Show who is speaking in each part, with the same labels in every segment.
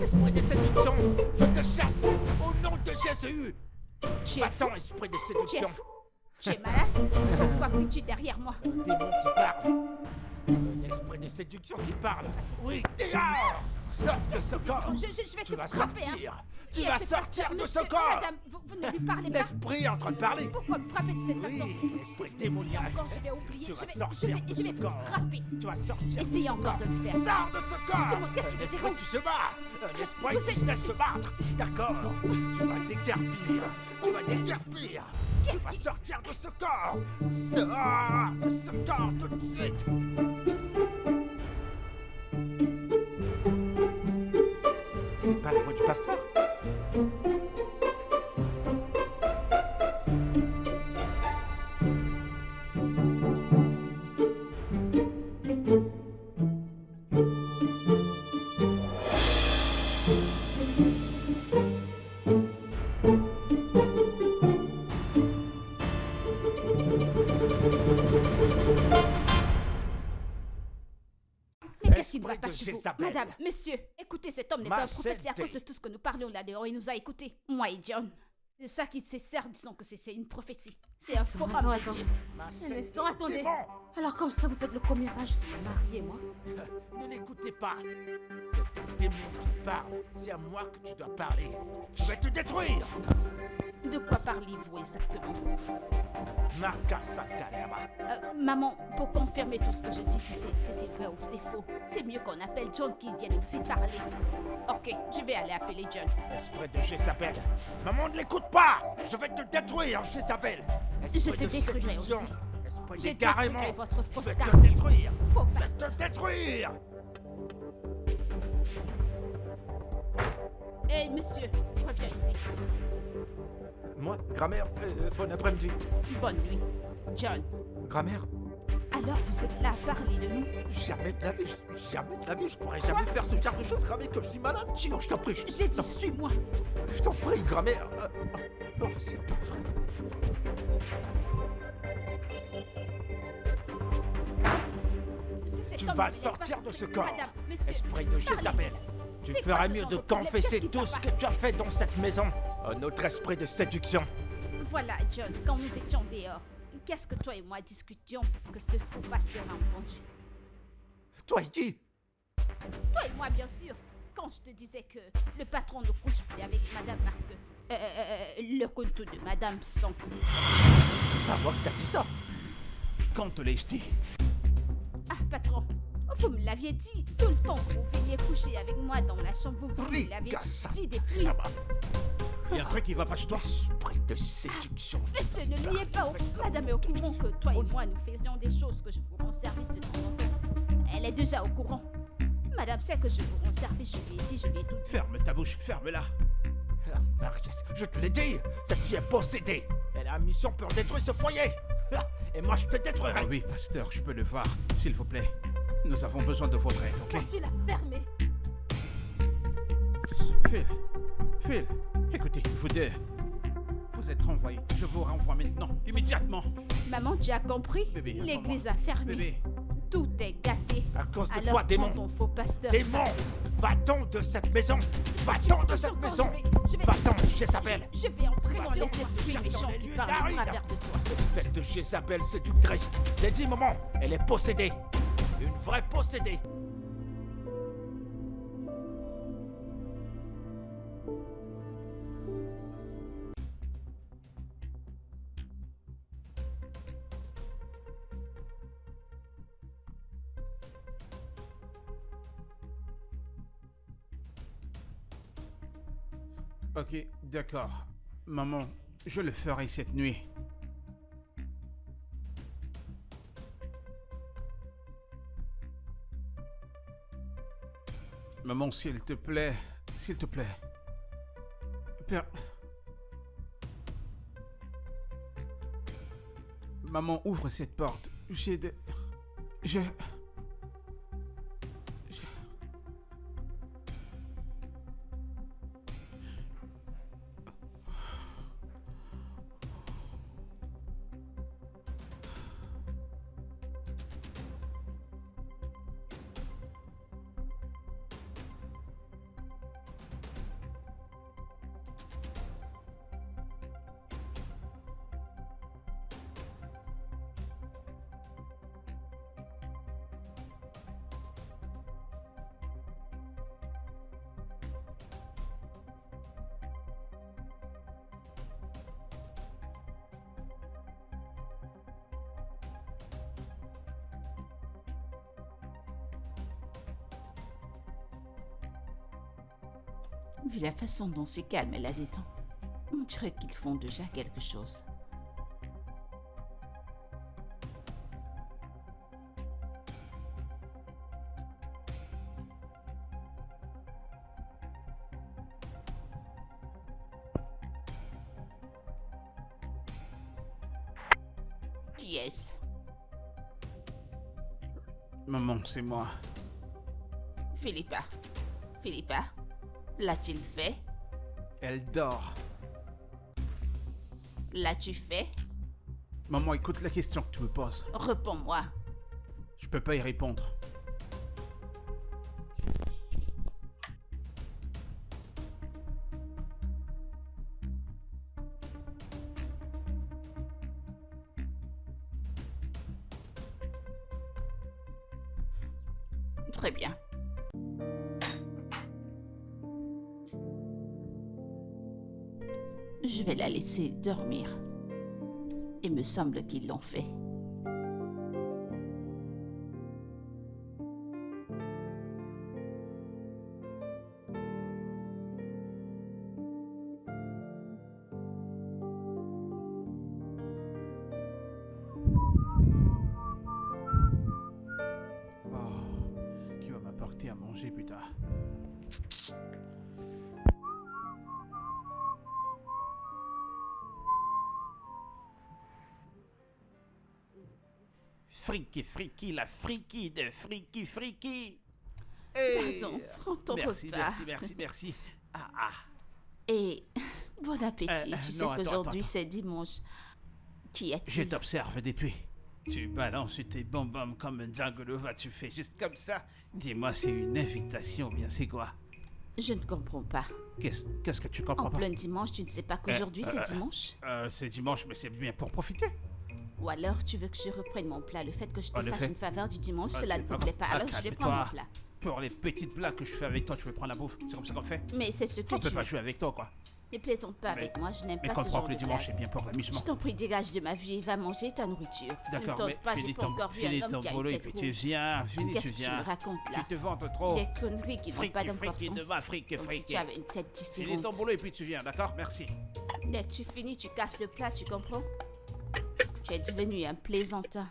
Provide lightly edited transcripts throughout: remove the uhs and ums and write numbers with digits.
Speaker 1: Esprit de séduction, je te chasse au nom de Jésus.
Speaker 2: Tu es fou.
Speaker 1: Va-t'en, esprit de
Speaker 2: Tu es
Speaker 1: séduction.
Speaker 2: fou. Tu es malade. Pourquoi cries-tu derrière moi?
Speaker 1: Un démon qui parle. Un esprit de séduction qui parle. Oui, dehors. Sors de ce corps.
Speaker 2: Je vais
Speaker 1: Tu
Speaker 2: te
Speaker 1: vas
Speaker 2: frapper.
Speaker 1: sortir.
Speaker 2: Hein.
Speaker 1: Tu
Speaker 2: Qui
Speaker 1: vas
Speaker 2: est ce
Speaker 1: sortir
Speaker 2: pasteur?
Speaker 1: de ce
Speaker 2: Monsieur,
Speaker 1: corps.
Speaker 2: Madame, vous ne lui parlez pas.
Speaker 1: L'esprit est en train de parler.
Speaker 2: Pourquoi me frapper de cette façon?
Speaker 1: Oui, esprit
Speaker 2: Si vous essayez
Speaker 1: démoniaque.
Speaker 2: encore, je vais oublier.
Speaker 1: Tu vas
Speaker 2: Je
Speaker 1: sortir
Speaker 2: vais
Speaker 1: de ce
Speaker 2: vous
Speaker 1: corps.
Speaker 2: frapper.
Speaker 1: Tu vas sortir.
Speaker 2: Essayez encore de le faire.
Speaker 1: Sors de ce corps.
Speaker 2: Justement, qu'est-ce qui
Speaker 1: Un
Speaker 2: vous
Speaker 1: esprit
Speaker 2: dérange?
Speaker 1: qui se bat. Un esprit
Speaker 2: Vous
Speaker 1: qui
Speaker 2: êtes-
Speaker 1: sait se battre. D'accord. Tu vas déguerpir. Tu vas déguerpir. Tu
Speaker 2: Qu'est-ce
Speaker 1: vas
Speaker 2: qui-
Speaker 1: sortir de ce corps. Sors de ce corps tout de suite. C'est pas la voix du pasteur?
Speaker 2: Mais qu'est-ce qui ne va
Speaker 1: Esprit
Speaker 2: pas
Speaker 1: de
Speaker 2: chez vous?
Speaker 1: Jézabel.
Speaker 2: Madame, monsieur, écoutez, cet homme n'est
Speaker 1: Ma
Speaker 2: pas un prophète, c'est à
Speaker 1: santé.
Speaker 2: cause de tout ce que nous parlions là dehors, il nous a écoutés. Moi et John. C'est ça qui se sert, disons que c'est une prophétie. C'est un faux homme de Dieu.
Speaker 3: Un instant, attendez.
Speaker 1: Démon.
Speaker 3: Alors comme ça, vous faites le commérage sur mon mari et moi?
Speaker 1: Ne l'écoutez pas. C'est un démon qui parle. C'est à moi que tu dois parler. Je vais te détruire.
Speaker 2: De quoi parlez-vous exactement?
Speaker 1: Marca Santalema.
Speaker 2: Maman, pour confirmer tout ce que je dis, si c'est vrai ou c'est faux, c'est mieux qu'on appelle John qui vienne aussi parler. Ok, je vais aller appeler John.
Speaker 1: Esprit de Jézabel. Maman, ne l'écoute pas. Je vais te détruire, Jézabel.
Speaker 2: Je te détruirai aussi.
Speaker 1: Esprit
Speaker 2: Je
Speaker 1: d'égarement.
Speaker 2: détruirai votre
Speaker 1: Je
Speaker 2: fausse
Speaker 1: vais
Speaker 2: star.
Speaker 1: te détruire.
Speaker 2: Faux
Speaker 1: Je vais
Speaker 2: pasteur.
Speaker 1: te détruire.
Speaker 2: Hé, monsieur, reviens ici.
Speaker 1: Moi, grammaire, bon après-midi.
Speaker 2: Bonne nuit. John,
Speaker 1: Grammaire,
Speaker 2: alors vous êtes là à parler de nous?
Speaker 1: jamais de la vie, je pourrais jamais faire ce genre de choses, grammaire, que je suis malade. Non, je t'en prie,
Speaker 2: J'ai dit, suis-moi.
Speaker 1: je t'en prie, grammaire. Non, c'est pas vrai.
Speaker 2: C'est cet
Speaker 1: Tu
Speaker 2: homme
Speaker 1: vas
Speaker 2: qui laisse
Speaker 1: sortir
Speaker 2: pas-
Speaker 1: de ce corps.
Speaker 2: Madame, monsieur,
Speaker 1: Esprit de Jézabel. Tu
Speaker 2: C'est
Speaker 1: feras
Speaker 2: quoi ce
Speaker 1: mieux
Speaker 2: genre
Speaker 1: de
Speaker 2: de problème?
Speaker 1: confesser
Speaker 2: Qu'est-ce qui
Speaker 1: tout
Speaker 2: va
Speaker 1: ce
Speaker 2: pas?
Speaker 1: que tu as fait dans cette maison. Un autre esprit de séduction.
Speaker 2: Voilà, John, quand nous étions dehors, qu'est-ce que toi et moi discutions que ce faux pasteur a entendu?
Speaker 1: Toi et qui?
Speaker 2: Toi et moi, bien sûr. Quand je te disais que le patron ne couche plus avec madame parce que le compte de madame sent.
Speaker 1: C'est pas moi que t'as dit ça.
Speaker 4: Quand te l'ai-je dit?
Speaker 2: Ah, patron, vous me l'aviez dit. Tout le temps que vous veniez coucher avec moi dans la chambre, vous me l'aviez dit depuis.
Speaker 4: Il y a un truc qui va pas chez toi?
Speaker 1: Esprit de séduction.
Speaker 2: Monsieur, ne niez pas. Madame est au courant que toi et moi, nous faisions des choses que je vous rends service de temps en temps. Elle est déjà au courant. Madame sait que je vous rends service, je lui ai dit, je lui ai tout dit.
Speaker 4: Ferme ta bouche, ferme-la.
Speaker 1: Ah, Mariette, je te l'ai dit, cette fille est possédée. Elle a une mission pour détruire ce foyer. Ah, et moi, je te détruirai.
Speaker 4: Ah oui, pasteur, je peux le voir, s'il vous plaît. Nous avons besoin de votre aide, ok?
Speaker 2: Vas-tu la fermer?
Speaker 4: Phil, écoutez, vous deux. Vous êtes renvoyés. Je vous renvoie maintenant, immédiatement.
Speaker 2: Maman, tu as compris?
Speaker 4: Bébé,
Speaker 2: L'église
Speaker 4: attends-moi.
Speaker 2: a fermé.
Speaker 4: Bébé,
Speaker 2: Tout est gâté.
Speaker 1: À cause de
Speaker 2: Alors
Speaker 1: toi, démon.
Speaker 2: prends ton faux pasteur.
Speaker 1: Démon, va-t'en de cette maison. Va-t'en de cette maison. Va-t'en, Jézabel.
Speaker 2: Je vais entrer dans
Speaker 1: Va-t'en,
Speaker 2: les esprits
Speaker 1: dans
Speaker 2: méchants
Speaker 1: les
Speaker 2: qui
Speaker 1: lieux
Speaker 2: parlent au
Speaker 1: arides.
Speaker 2: travers de toi.
Speaker 1: Espèce de Jézabel séductrice. J'ai dit, maman, elle est possédée. Une vraie possédée.
Speaker 4: ok, d'accord. Maman, je le ferai cette nuit. Maman, s'il te plaît, s'il te plaît. Père... Maman, ouvre cette porte. J'ai de... Je...
Speaker 2: Vu la façon dont c'est calme et la détend, on dirait qu'ils font déjà quelque chose. Qui est-ce?
Speaker 4: Maman, c'est moi.
Speaker 2: Philippa. Philippa, l'a-t-il fait?
Speaker 4: Elle dort.
Speaker 2: L'as-tu fait?
Speaker 4: Maman, écoute la question que tu me poses.
Speaker 2: Réponds-moi.
Speaker 4: Je peux pas y répondre.
Speaker 2: Très bien. Je vais la laisser dormir. Il me semble qu'ils l'ont fait.
Speaker 4: Oh, qui va m'apporter à manger plus tard? Friki, la friki de friki. Hey,
Speaker 2: Pardon, prends ton
Speaker 4: merci,
Speaker 2: repas.
Speaker 4: merci. Ah.
Speaker 2: Et bon appétit. Tu sais
Speaker 4: non, attends,
Speaker 2: qu'aujourd'hui
Speaker 4: attends.
Speaker 2: c'est dimanche. Qui
Speaker 4: Je
Speaker 2: est-il?
Speaker 4: t'observe depuis. Tu balances tes bonbons comme un Django, tu fais juste comme ça. Dis-moi, c'est une invitation, bien c'est quoi?
Speaker 2: Je ne comprends pas.
Speaker 4: Qu'est-ce que tu comprends
Speaker 2: En
Speaker 4: pas?
Speaker 2: plein dimanche, tu ne sais pas qu'aujourd'hui c'est dimanche?
Speaker 4: C'est dimanche, mais c'est bien pour profiter.
Speaker 2: Ou alors tu veux que je reprenne mon plat? Le fait que je te
Speaker 4: En
Speaker 2: fasse
Speaker 4: effet.
Speaker 2: une faveur du dimanche,
Speaker 4: Ah,
Speaker 2: cela
Speaker 4: c'est
Speaker 2: ne
Speaker 4: pas
Speaker 2: te plaît
Speaker 4: grave.
Speaker 2: pas. Alors je vais prendre mon
Speaker 4: Calme-toi.
Speaker 2: plat.
Speaker 4: Pour les petites blagues que je fais avec toi, tu veux prendre la bouffe. C'est comme ça qu'on fait.
Speaker 2: Mais c'est ce que
Speaker 4: On peut
Speaker 2: tu
Speaker 4: pas
Speaker 2: veux.
Speaker 4: jouer avec toi, quoi.
Speaker 2: Ne plaisante pas avec moi, je n'aime
Speaker 4: Mais
Speaker 2: pas ce
Speaker 4: comprends
Speaker 2: genre
Speaker 4: que le
Speaker 2: de
Speaker 4: dimanche, c'est
Speaker 2: blague.
Speaker 4: bien pour l'amusement.
Speaker 2: Je t'en prie, dégage de ma vie et va manger ta nourriture. Ne me
Speaker 4: D'accord,
Speaker 2: tente
Speaker 4: mais
Speaker 2: pas, j'ai pas encore vu un homme qui a une
Speaker 4: et
Speaker 2: tête
Speaker 4: puis tu
Speaker 2: rouge.
Speaker 4: viens, tu
Speaker 2: Qu'est-ce que tu
Speaker 4: viens.
Speaker 2: me racontes là?
Speaker 4: Tu te vantes trop.
Speaker 2: Des conneries qui n'ont pas
Speaker 4: Friki
Speaker 2: d'importance.
Speaker 4: de ma friki.
Speaker 2: Comme si tu avais une tête
Speaker 4: Finis
Speaker 2: différente.
Speaker 4: ton boulot et puis tu viens, d'accord? Merci.
Speaker 2: Dès que tu finis, tu casses le plat, tu comprends? Tu es devenu un plaisantin.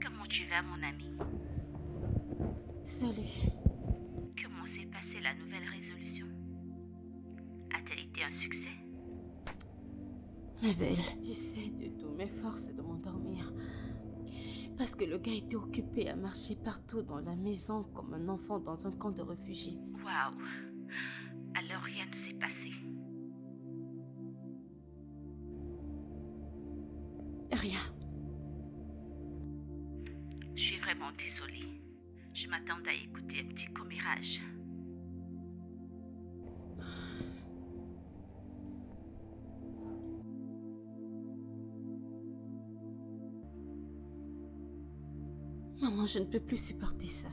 Speaker 2: Comment tu vas, mon ami?
Speaker 3: Salut.
Speaker 2: Comment s'est passée la nouvelle résolution? A-t-elle été un succès?
Speaker 3: Ma belle, j'essaie de toutes mes forces de m'endormir. Parce que le gars était occupé à marcher partout dans la maison comme un enfant dans un camp de réfugiés.
Speaker 2: Waouh! Alors rien ne s'est passé.
Speaker 3: Rien.
Speaker 2: Je suis vraiment désolée. Je m'attendais à écouter un petit commérage.
Speaker 3: Maman, je ne peux plus supporter ça.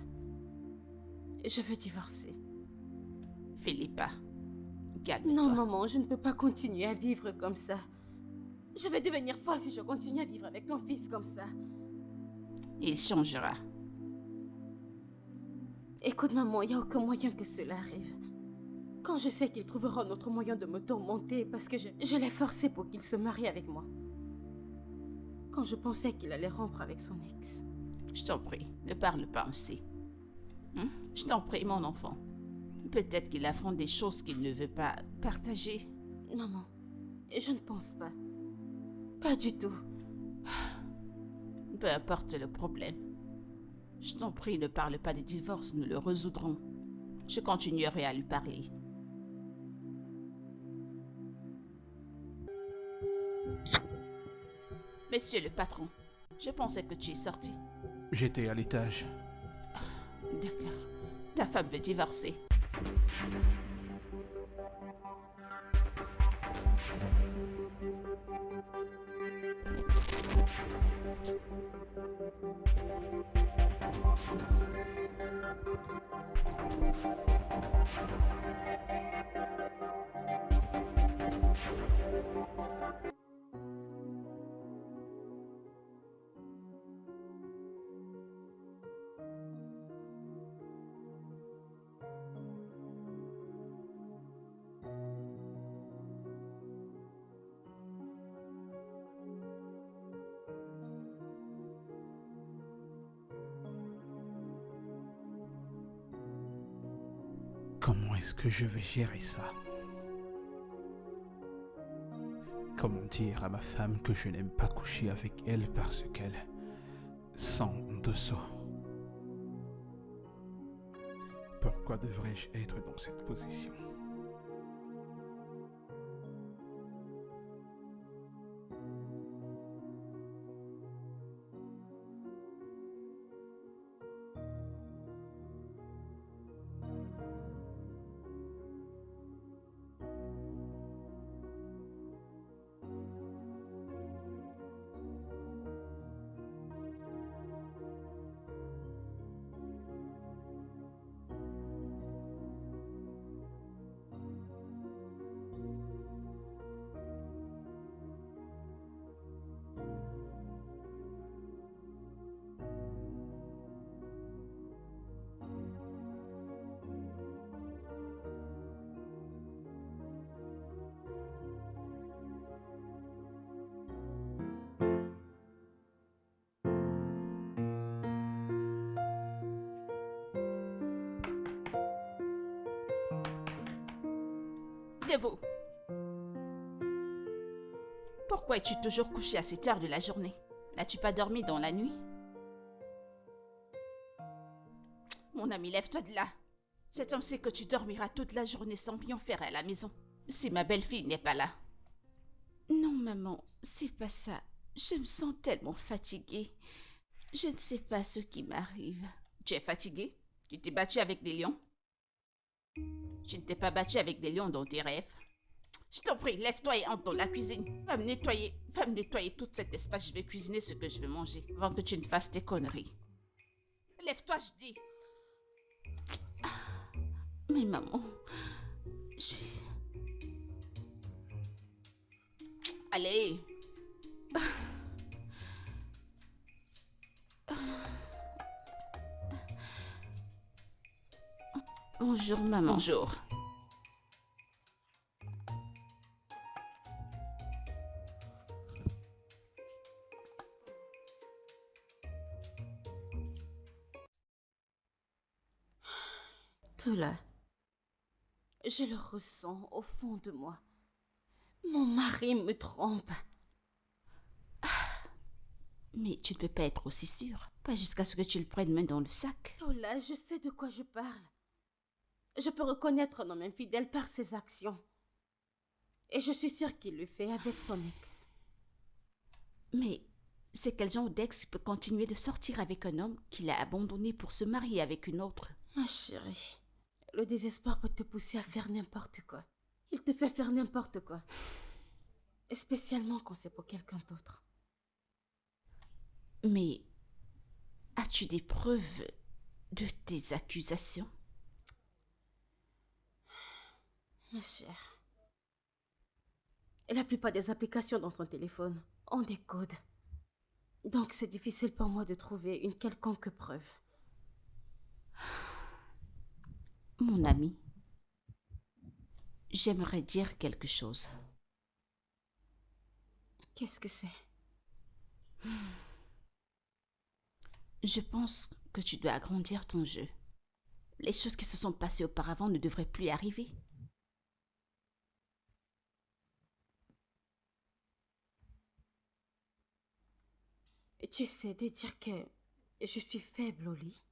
Speaker 3: Je veux divorcer.
Speaker 2: Philippa, calme-toi.
Speaker 3: Non, maman, je ne peux pas continuer à vivre comme ça. Je vais devenir folle si je continue à vivre avec ton fils comme ça.
Speaker 2: Il changera.
Speaker 3: Écoute, maman, il n'y a aucun moyen que cela arrive. Quand je sais qu'il trouvera un autre moyen de me tourmenter parce que je l'ai forcé pour qu'il se marie avec moi. quand je pensais qu'il allait rompre avec son ex.
Speaker 2: Je t'en prie, ne parle pas ainsi. Je t'en prie, mon enfant. Peut-être qu'il affronte des choses qu'il ne veut pas partager.
Speaker 3: Maman, je ne pense pas. Pas du tout.
Speaker 2: Peu importe le problème. Je t'en prie, ne parle pas des divorces, nous le résoudrons. Je continuerai à lui parler. Monsieur le patron, je pensais que tu es sorti.
Speaker 4: J'étais à l'étage.
Speaker 2: D'accord. Ta femme veut divorcer.
Speaker 4: Comment est-ce que je vais gérer ça? Comment dire à ma femme que je n'aime pas coucher avec elle parce qu'elle sent dessous? Pourquoi devrais-je être dans cette position?
Speaker 2: Debout. Pourquoi es-tu toujours couché à cette heure de la journée? N'as-tu pas dormi dans la nuit? Mon ami, lève-toi de là. Cet homme sait que tu dormiras toute la journée sans rien faire à la maison. Si ma belle-fille n'est pas là. Non, maman, c'est pas ça. Je me sens tellement fatiguée. Je ne sais pas ce qui m'arrive. Tu es fatiguée? Tu t'es battue avec des lions? Tu ne t'es pas battue avec des lions dans tes rêves? Je t'en prie, lève-toi et entre dans la cuisine. Va me nettoyer tout cet espace. Je vais cuisiner ce que je vais manger avant que tu ne fasses tes conneries. Lève-toi, je dis. Mais maman, je suis... Allez. Bonjour, maman. Bonjour.
Speaker 3: Tola, je le ressens au fond de moi. Mon mari me trompe.
Speaker 2: Mais tu ne peux pas être aussi sûre. Pas jusqu'à ce que tu le prennes main dans le sac.
Speaker 3: Tola, je sais de quoi je parle. Je peux reconnaître un homme infidèle par ses actions. Et je suis sûre qu'il le fait avec son ex.
Speaker 2: Mais c'est quel genre d'ex peut continuer de sortir avec un homme qu'il a abandonné pour se marier avec une autre?
Speaker 3: Ma chérie, le désespoir peut te pousser à faire n'importe quoi. Il te fait faire n'importe quoi. Spécialement quand c'est pour quelqu'un d'autre.
Speaker 2: Mais as-tu des preuves de tes accusations?
Speaker 3: Ma chère, la plupart des applications dans son téléphone ont des codes. Donc c'est difficile pour moi de trouver une quelconque preuve.
Speaker 2: Mon ami, j'aimerais dire quelque chose.
Speaker 3: Qu'est-ce que c'est?
Speaker 2: Je pense que tu dois agrandir ton jeu. Les choses qui se sont passées auparavant ne devraient plus arriver.
Speaker 3: Tu essaies de dire que je suis faible au lit.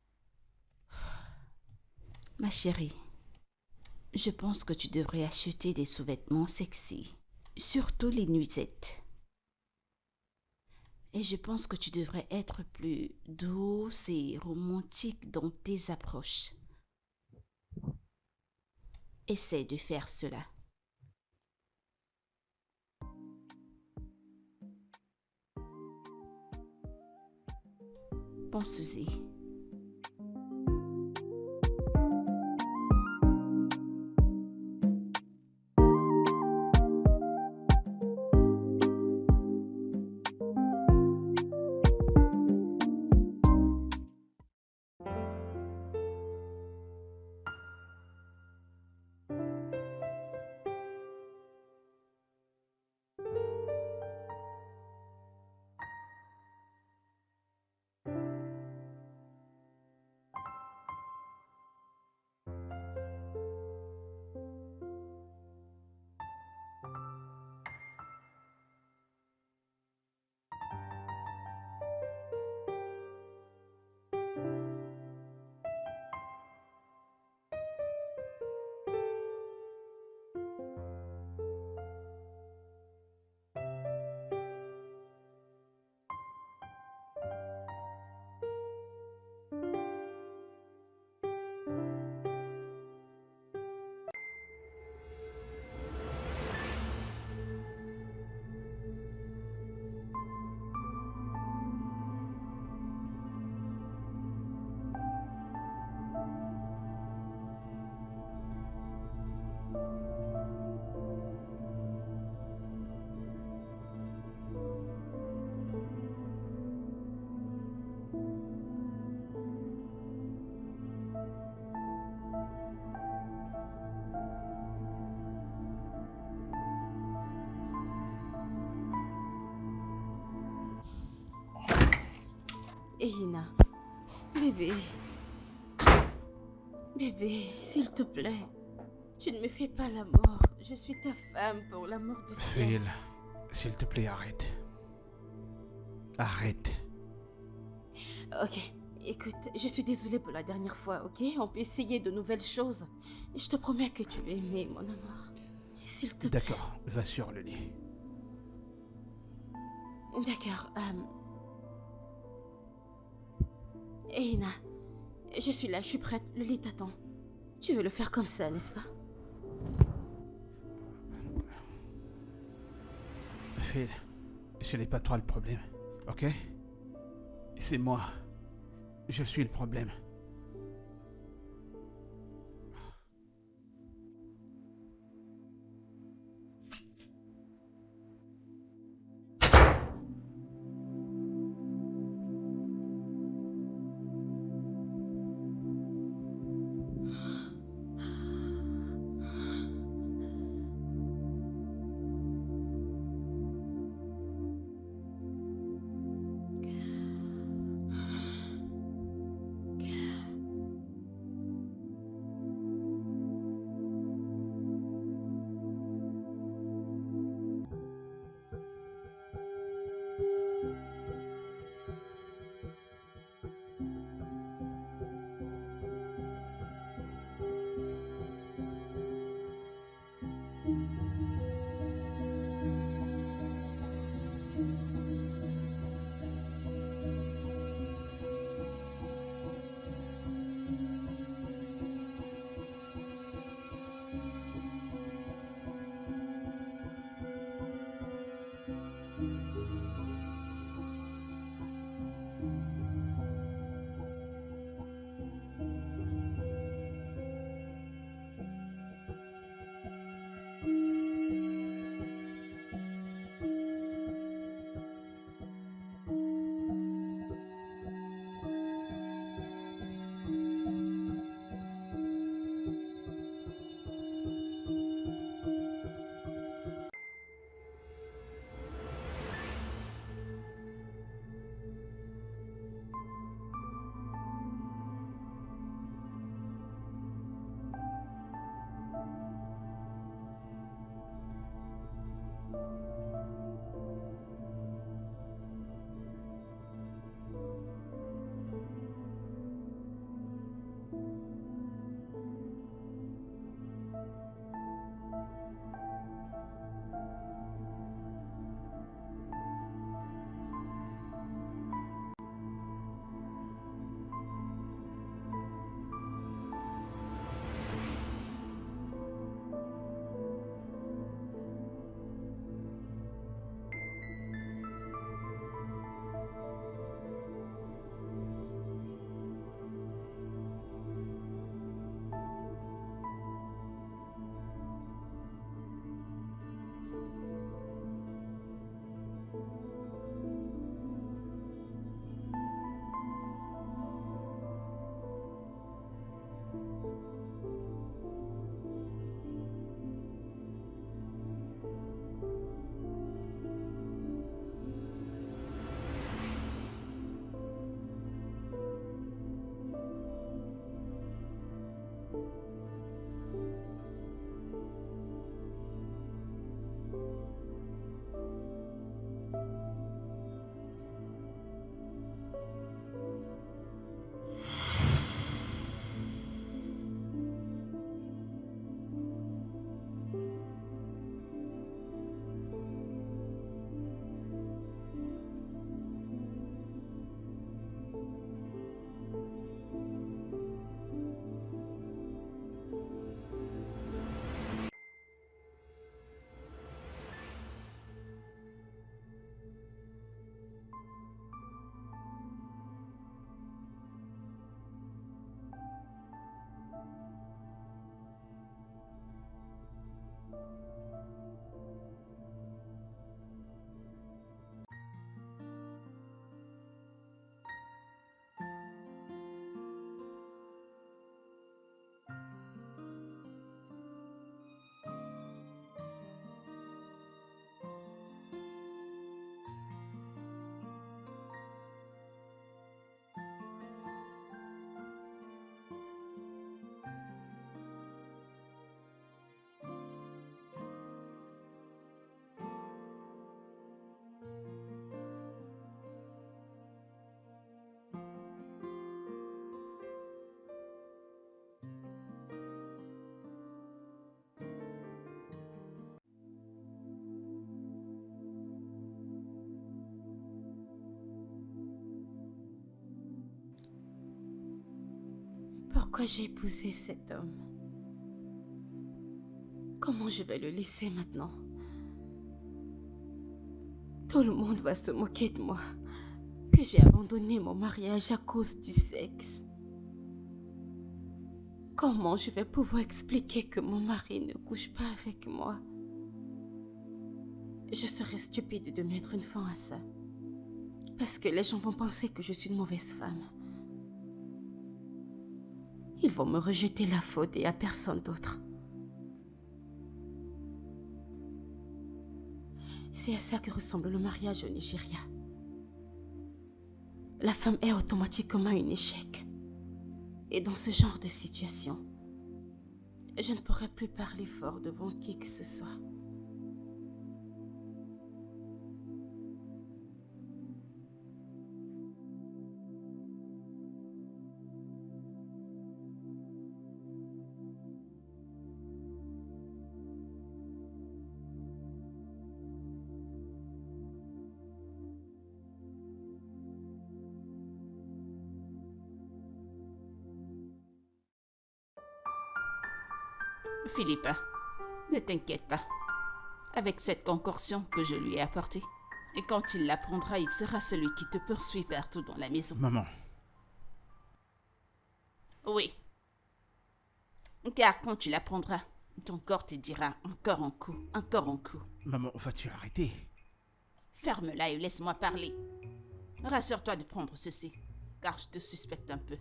Speaker 2: Ma chérie, je pense que tu devrais acheter des sous-vêtements sexy, surtout les nuisettes. Et je pense que tu devrais être plus douce et romantique dans tes approches. Essaie de faire cela. Pense-y.
Speaker 3: Ehina, bébé. Bébé, s'il te plaît. Tu ne me fais pas la mort. Je suis ta femme pour l'amour du ciel.
Speaker 4: Phil, s'il te plaît, arrête. Arrête.
Speaker 3: Ok, écoute, je suis désolée pour la dernière fois, ok? On peut essayer de nouvelles choses. Je te promets que tu vas aimer, mon amour. S'il te plaît.
Speaker 4: D'accord, va sur le lit.
Speaker 3: D'accord, Ehina, je suis là, je suis prête. Le lit t'attend. Tu veux le faire comme ça, n'est-ce pas?
Speaker 4: Phil, ce n'est pas toi le problème, ok? C'est moi. Je suis le problème.
Speaker 3: pourquoi j'ai épousé cet homme. Comment je vais le laisser maintenant? Tout le monde va se moquer de moi, que j'ai abandonné mon mariage à cause du sexe. Comment je vais pouvoir expliquer que mon mari ne couche pas avec moi? Je serais stupide de mettre une fin à ça. Parce que les gens vont penser que je suis une mauvaise femme. Ils vont me rejeter la faute et à personne d'autre. C'est à ça que ressemble le mariage au Nigeria. La femme est automatiquement un échec. Et dans ce genre de situation, je ne pourrai plus parler fort devant qui que ce soit.
Speaker 2: Philippe, ne t'inquiète pas. Avec cette concoction que je lui ai apportée, et quand il la prendra, il sera celui qui te poursuit partout dans la maison.
Speaker 4: Maman.
Speaker 2: Oui. Car quand tu la prendras, ton corps te dira encore un coup, encore un coup.
Speaker 4: Maman, vas-tu arrêter?
Speaker 2: Ferme-la et laisse-moi parler. Rassure-toi de prendre ceci, car je te suspecte un peu.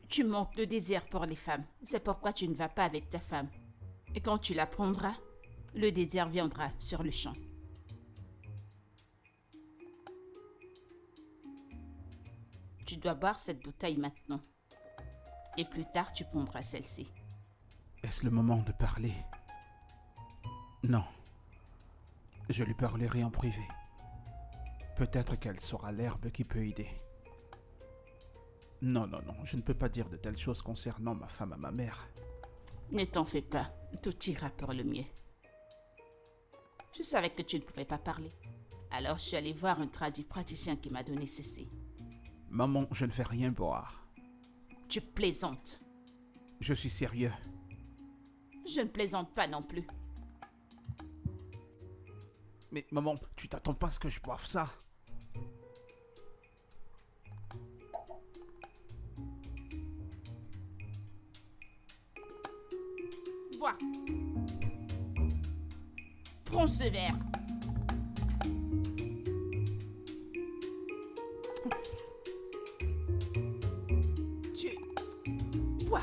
Speaker 2: Tu manques de désir pour les femmes. C'est pourquoi tu ne vas pas avec ta femme. Et quand tu la prendras, le désir viendra sur le champ. Tu dois boire cette bouteille maintenant. Et plus tard, tu prendras celle-ci.
Speaker 4: Est-ce le moment de parler? Non. Je lui parlerai en privé. Peut-être qu'elle saura l'herbe qui peut aider. Non, je ne peux pas dire de telles choses concernant ma femme à ma mère.
Speaker 2: Ne t'en fais pas, tout ira pour le mieux. Je savais que tu ne pouvais pas parler. Alors je suis allée voir un praticien qui m'a donné ceci.
Speaker 4: Maman, je ne fais rien boire.
Speaker 2: Tu plaisantes.
Speaker 4: Je suis sérieux.
Speaker 2: Je ne plaisante pas non plus.
Speaker 4: Mais maman, tu t'attends pas à ce que je boive ça?
Speaker 2: Bois. Prends ce verre. Tu... Bois.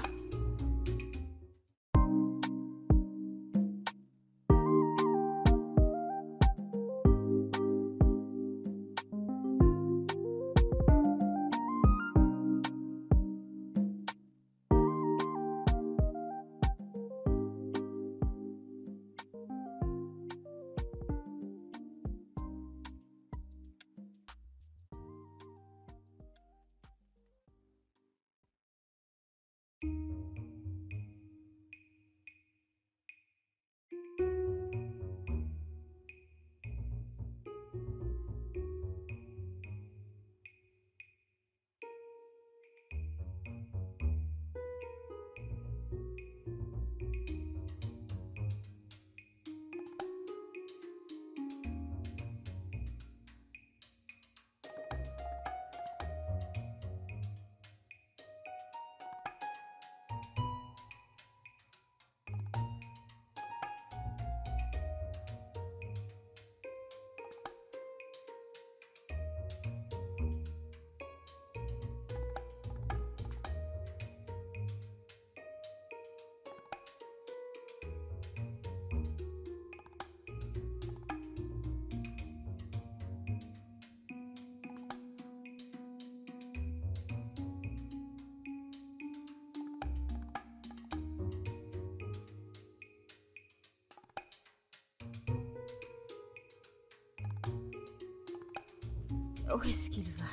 Speaker 3: Où est-ce qu'il va?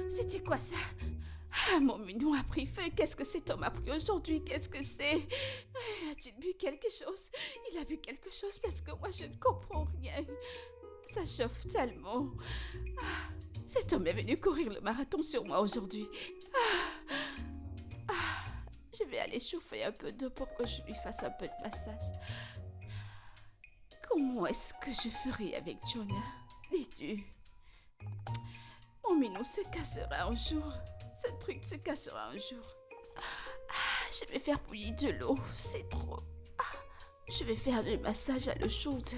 Speaker 2: C'était quoi ça? Ah, mon minou a pris feu. Qu'est-ce que cet homme a pris aujourd'hui? Qu'est-ce que c'est? A-t-il bu quelque chose? Il a bu quelque chose parce que moi je ne comprends rien. Ça chauffe tellement. Ah, cet homme est venu courir le marathon sur moi aujourd'hui. Je vais aller chauffer un peu d'eau pour que je lui fasse un peu de massage. Comment est-ce que je ferai avec Jonah? Dis-tu? Mon minou se cassera un jour. Ce truc se cassera un jour. Je vais faire bouillir de l'eau. C'est trop. Je vais faire du massage à l'eau chaude.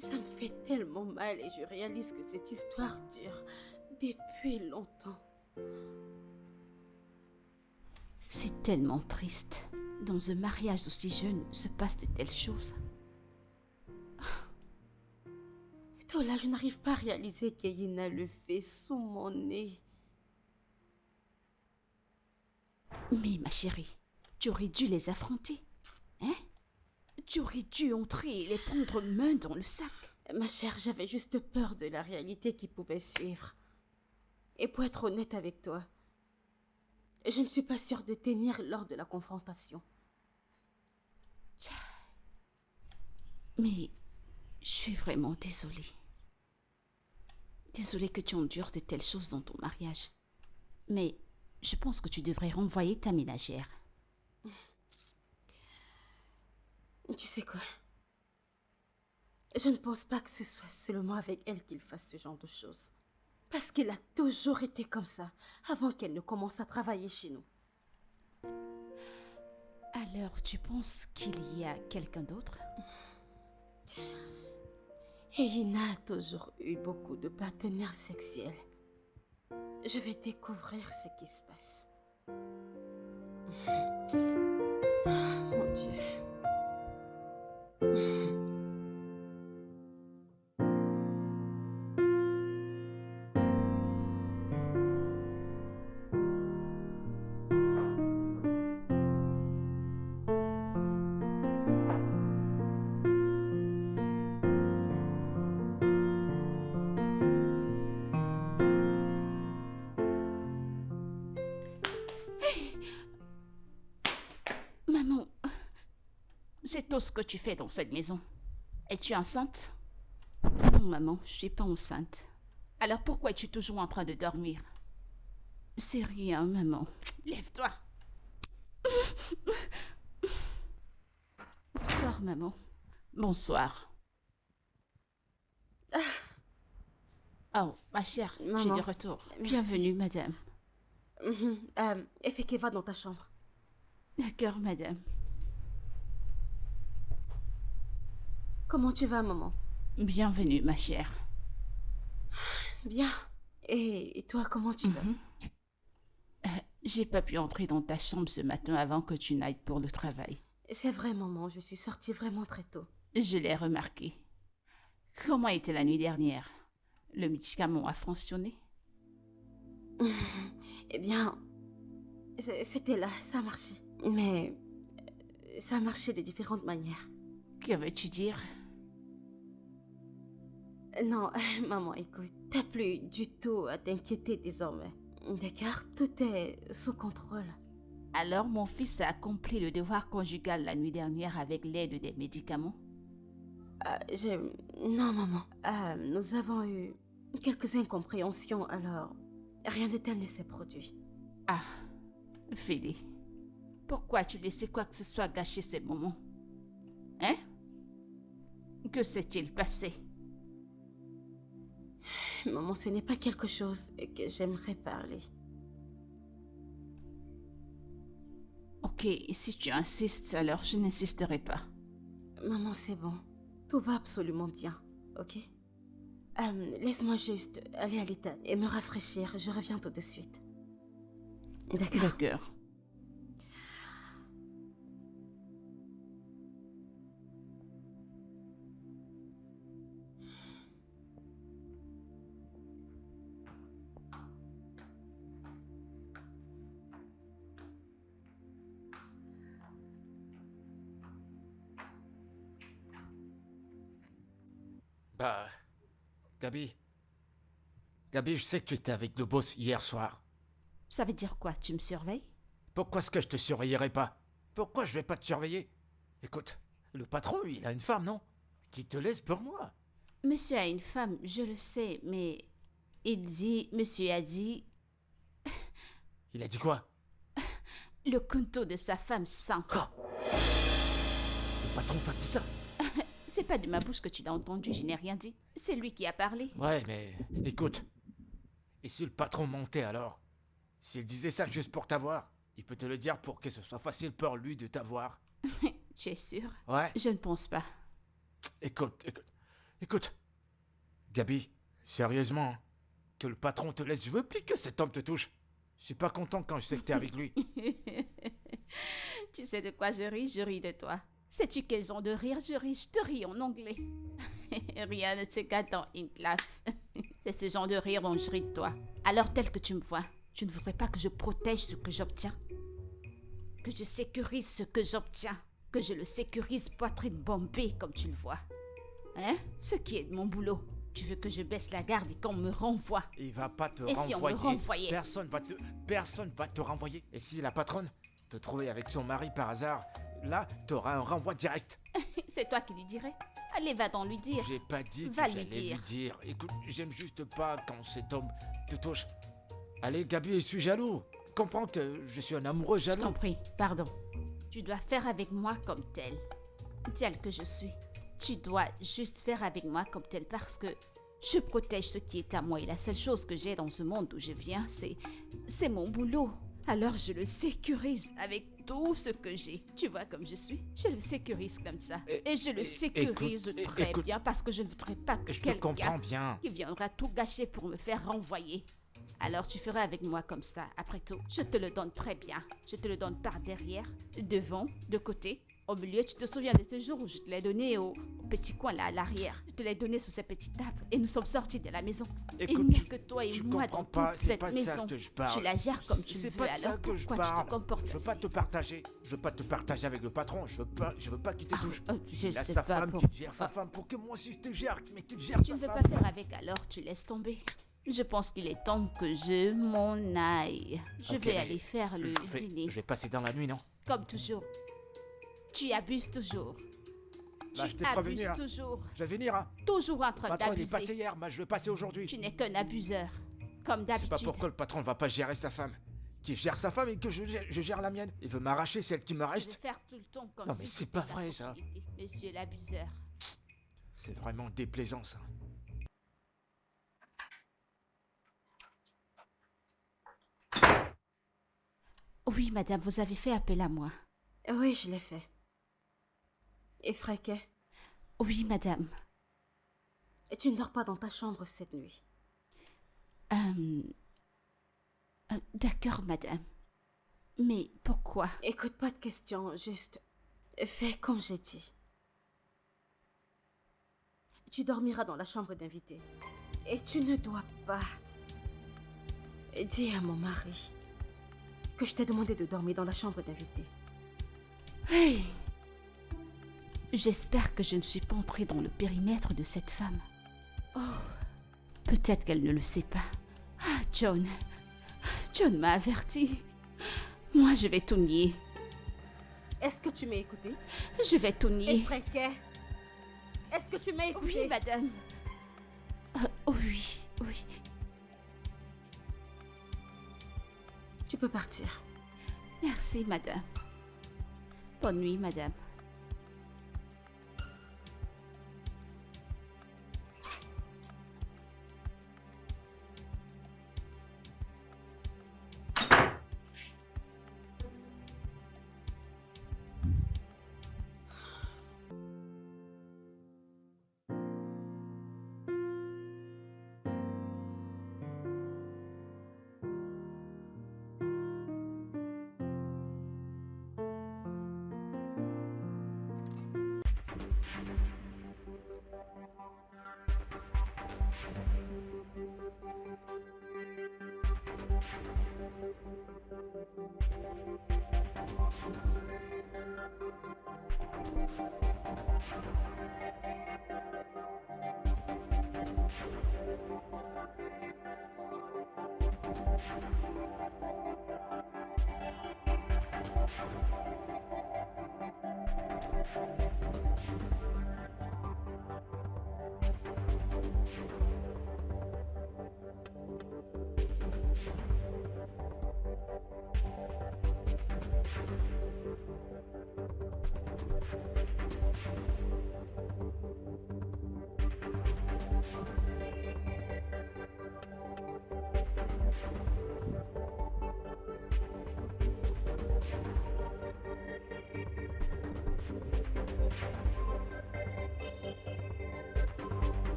Speaker 3: Ça me fait tellement mal et je réalise que cette histoire dure depuis longtemps.
Speaker 2: C'est tellement triste. Dans un mariage aussi jeune, se passent de telles choses.
Speaker 3: Tola, je n'arrive pas à réaliser qu'Yena le fait sous mon nez.
Speaker 2: Mais ma chérie, tu aurais dû les affronter. Hein? Tu aurais dû entrer et les prendre main dans le sac.
Speaker 3: Ma chère, j'avais juste peur de la réalité qui pouvait suivre. Et pour être honnête avec toi, je ne suis pas sûre de tenir lors de la confrontation.
Speaker 2: Mais je suis vraiment désolée. Désolée que tu endures de telles choses dans ton mariage. Mais je pense que tu devrais renvoyer ta ménagère.
Speaker 3: Tu sais quoi? Je ne pense pas que ce soit seulement avec elle qu'il fasse ce genre de choses. Parce qu'il a toujours été comme ça, avant qu'elle ne commence à travailler chez nous.
Speaker 2: Alors, tu penses qu'il y a quelqu'un d'autre?
Speaker 3: Et Ina a toujours eu beaucoup de partenaires sexuels. Je vais découvrir ce qui se passe. Mon Dieu.
Speaker 2: Maman, c'est tout ce que tu fais dans cette maison. Es-tu enceinte? Non, maman, je suis pas enceinte. Alors pourquoi es-tu toujours en train de dormir? C'est rien, maman. Lève-toi. Bonsoir, maman. Bonsoir. Oh, ma chère, je suis
Speaker 3: Maman.
Speaker 2: de retour.
Speaker 3: Merci.
Speaker 2: Bienvenue, madame.
Speaker 3: Efeke, va dans ta chambre.
Speaker 2: D'accord, madame.
Speaker 3: Comment tu vas, maman?
Speaker 2: Bienvenue, ma chère.
Speaker 3: Bien. Et toi, comment tu vas?
Speaker 2: J'ai pas pu entrer dans ta chambre ce matin avant que tu n'ailles pour le travail.
Speaker 3: C'est vrai, maman, je suis sortie vraiment très tôt.
Speaker 2: Je l'ai remarqué. Comment était la nuit dernière? Le médicament a fonctionné?
Speaker 3: Eh bien, c'était là, ça marchait. Mais ça marchait de différentes manières.
Speaker 2: Que veux-tu dire?
Speaker 3: Non, maman, écoute, t'as plus du tout à t'inquiéter désormais. D'accord? Tout est sous contrôle.
Speaker 2: Alors mon fils a accompli le devoir conjugal la nuit dernière avec l'aide des médicaments?
Speaker 3: Non, maman. Nous avons eu quelques incompréhensions, alors rien de tel ne s'est produit.
Speaker 2: Ah, Philly, pourquoi tu laissais quoi que ce soit gâcher ces moments? Hein? Que s'est-il passé?
Speaker 3: Maman, ce n'est pas quelque chose que j'aimerais parler.
Speaker 2: Ok, si tu insistes, alors je n'insisterai pas.
Speaker 3: Maman, c'est bon. Tout va absolument bien, ok? Laisse-moi juste aller à l'état et me rafraîchir. Je reviens tout de suite. D'accord?
Speaker 2: D'accord.
Speaker 1: Bah, Gabi. Gabi, je sais que tu étais avec le boss hier soir.
Speaker 2: Ça veut dire quoi? Tu me surveilles?
Speaker 1: Pourquoi est-ce que je te surveillerais pas? Pourquoi je vais pas te surveiller? Écoute, le patron, il a une femme, non? Qui te laisse pour moi.
Speaker 2: Monsieur a une femme, je le sais, mais monsieur a dit,
Speaker 1: Il a dit quoi?
Speaker 2: le conto de sa femme sent.
Speaker 1: Ah, le patron t'a dit ça?
Speaker 2: C'est pas de ma bouche que tu l'as entendu, je n'ai rien dit. C'est lui qui a parlé.
Speaker 1: Ouais, mais écoute. Et si le patron mentait alors? S'il disait ça juste pour t'avoir, il peut te le dire pour que ce soit facile pour lui de t'avoir.
Speaker 2: Tu es sûr?
Speaker 1: Ouais.
Speaker 2: Je ne pense pas.
Speaker 1: Écoute. Gabi, sérieusement, hein, que le patron te laisse, je veux plus que cet homme te touche. Je suis pas content quand je sais que t'es avec lui.
Speaker 2: Tu sais de quoi je ris de toi. Sais-tu quel genre de rire je ris? Je te ris en anglais. Rien ne se gâte dans Inklaf. C'est ce genre de rire dont je ris de toi. Alors tel que tu me vois, tu ne voudrais pas que je protège ce que j'obtiens? Que je sécurise ce que j'obtiens? Que je le sécurise poitrine bombée comme tu le vois? Hein? Ce qui est de mon boulot. Tu veux que je baisse la garde et qu'on me renvoie?
Speaker 1: Il va pas te
Speaker 2: Et si on me
Speaker 1: renvoyer.
Speaker 2: renvoyait?
Speaker 1: Personne va te renvoyer. Et si la patronne te trouvait avec son mari par hasard, là, t'auras un renvoi direct.
Speaker 2: C'est toi qui lui dirais. Allez, va donc lui dire.
Speaker 1: J'ai pas dit que
Speaker 2: Va lui
Speaker 1: j'allais
Speaker 2: dire.
Speaker 1: lui dire. Écoute, j'aime juste pas quand cet homme te touche. Allez, Gabi, je suis jaloux. Comprends que je suis un amoureux
Speaker 2: Je
Speaker 1: jaloux.
Speaker 2: t'en prie, pardon. Tu dois faire avec moi comme tel. Tel que je suis. Tu dois juste faire avec moi comme tel parce que je protège ce qui est à moi et la seule chose que j'ai dans ce monde d'où je viens, c'est mon boulot. Alors je le sécurise avec tout ce que j'ai. Tu vois comme je suis? Je le sécurise comme ça. Et je le sécurise très
Speaker 1: écoute,
Speaker 2: bien parce que je ne voudrais pas que
Speaker 1: Je te comprends
Speaker 2: quelqu'un
Speaker 1: bien.
Speaker 2: qui viendra tout gâcher pour me faire renvoyer. Alors tu feras avec moi comme ça. Après tout, je te le donne très bien. Je te le donne par derrière, devant, de côté. Au milieu, tu te souviens de ce jour où je te l'ai donné au petit coin là à l'arrière. Je te l'ai donné sous cette petite table et nous sommes sortis de la maison.
Speaker 1: Écoute,
Speaker 2: Il n'y a que toi et
Speaker 1: tu
Speaker 2: moi
Speaker 1: comprends
Speaker 2: dans
Speaker 1: pas,
Speaker 2: toute
Speaker 1: c'est
Speaker 2: cette
Speaker 1: pas de ça
Speaker 2: maison.
Speaker 1: que je parle.
Speaker 2: Tu la gères comme tu
Speaker 1: C'est
Speaker 2: veux.
Speaker 1: pas de ça
Speaker 2: Alors
Speaker 1: que je
Speaker 2: pourquoi tu
Speaker 1: parle.
Speaker 2: te comportes
Speaker 1: Je veux
Speaker 2: ainsi?
Speaker 1: pas te partager. Je veux pas te partager avec le patron. Je veux pas qu'il te touche.
Speaker 2: Je
Speaker 1: Il a
Speaker 2: sais
Speaker 1: sa
Speaker 2: pas
Speaker 1: femme
Speaker 2: pour-
Speaker 1: qui gère sa femme pour que moi aussi je te gère, mais qu'il gère
Speaker 2: Tu
Speaker 1: sa
Speaker 2: ne veux
Speaker 1: femme.
Speaker 2: pas faire avec, alors tu laisses tomber. Je pense qu'il est temps que je m'en aille. Je
Speaker 1: Ok,
Speaker 2: vais
Speaker 1: mais
Speaker 2: aller faire le dîner.
Speaker 1: Je vais passer dans la nuit, non?
Speaker 2: Comme toujours. Tu abuses toujours.
Speaker 1: Bah, je
Speaker 2: Tu
Speaker 1: t'ai prévenu,
Speaker 2: abuses
Speaker 1: hein.
Speaker 2: toujours.
Speaker 1: Je vais venir, hein.
Speaker 2: Toujours en train
Speaker 1: Le patron, il est passé
Speaker 2: d'abuser.
Speaker 1: hier, moi je vais passer aujourd'hui.
Speaker 2: Tu n'es qu'un abuseur. Comme
Speaker 1: Je sais pas
Speaker 2: d'habitude.
Speaker 1: pourquoi le patron ne va pas gérer sa femme. Qu'il gère sa femme et que je gère la mienne. Il veut m'arracher celle qui me
Speaker 2: Je vais
Speaker 1: reste.
Speaker 2: faire tout le temps comme
Speaker 1: Non,
Speaker 2: si
Speaker 1: mais c'est
Speaker 2: c'était
Speaker 1: pas
Speaker 2: ta
Speaker 1: vrai, ça.
Speaker 2: propriété, Monsieur l'abuseur.
Speaker 1: C'est vraiment déplaisant, ça.
Speaker 2: Oui, madame, vous avez fait appel à moi.
Speaker 3: Oui, je l'ai fait. Et Fréquet,
Speaker 2: Oui, madame.
Speaker 3: tu ne dors pas dans ta chambre cette nuit.
Speaker 2: D'accord, madame. Mais pourquoi?
Speaker 3: Écoute, pas de questions, juste fais comme j'ai dit. Tu dormiras dans la chambre d'invité. Et tu ne dois pas dire à mon mari que je t'ai demandé de dormir dans la chambre d'invité.
Speaker 2: Hey! J'espère que je ne suis pas entrée dans le périmètre de cette femme. Oh, peut-être qu'elle ne le sait pas. Ah, John. John m'a averti. Moi, je vais tout nier.
Speaker 3: Est-ce que tu m'as écouté?
Speaker 2: Je vais tout
Speaker 3: Et
Speaker 2: nier.
Speaker 3: Fréquet, est-ce que tu m'as écouté?
Speaker 2: Oui, madame. Oui, oui.
Speaker 3: Tu peux partir.
Speaker 2: Merci, madame. Bonne nuit, madame.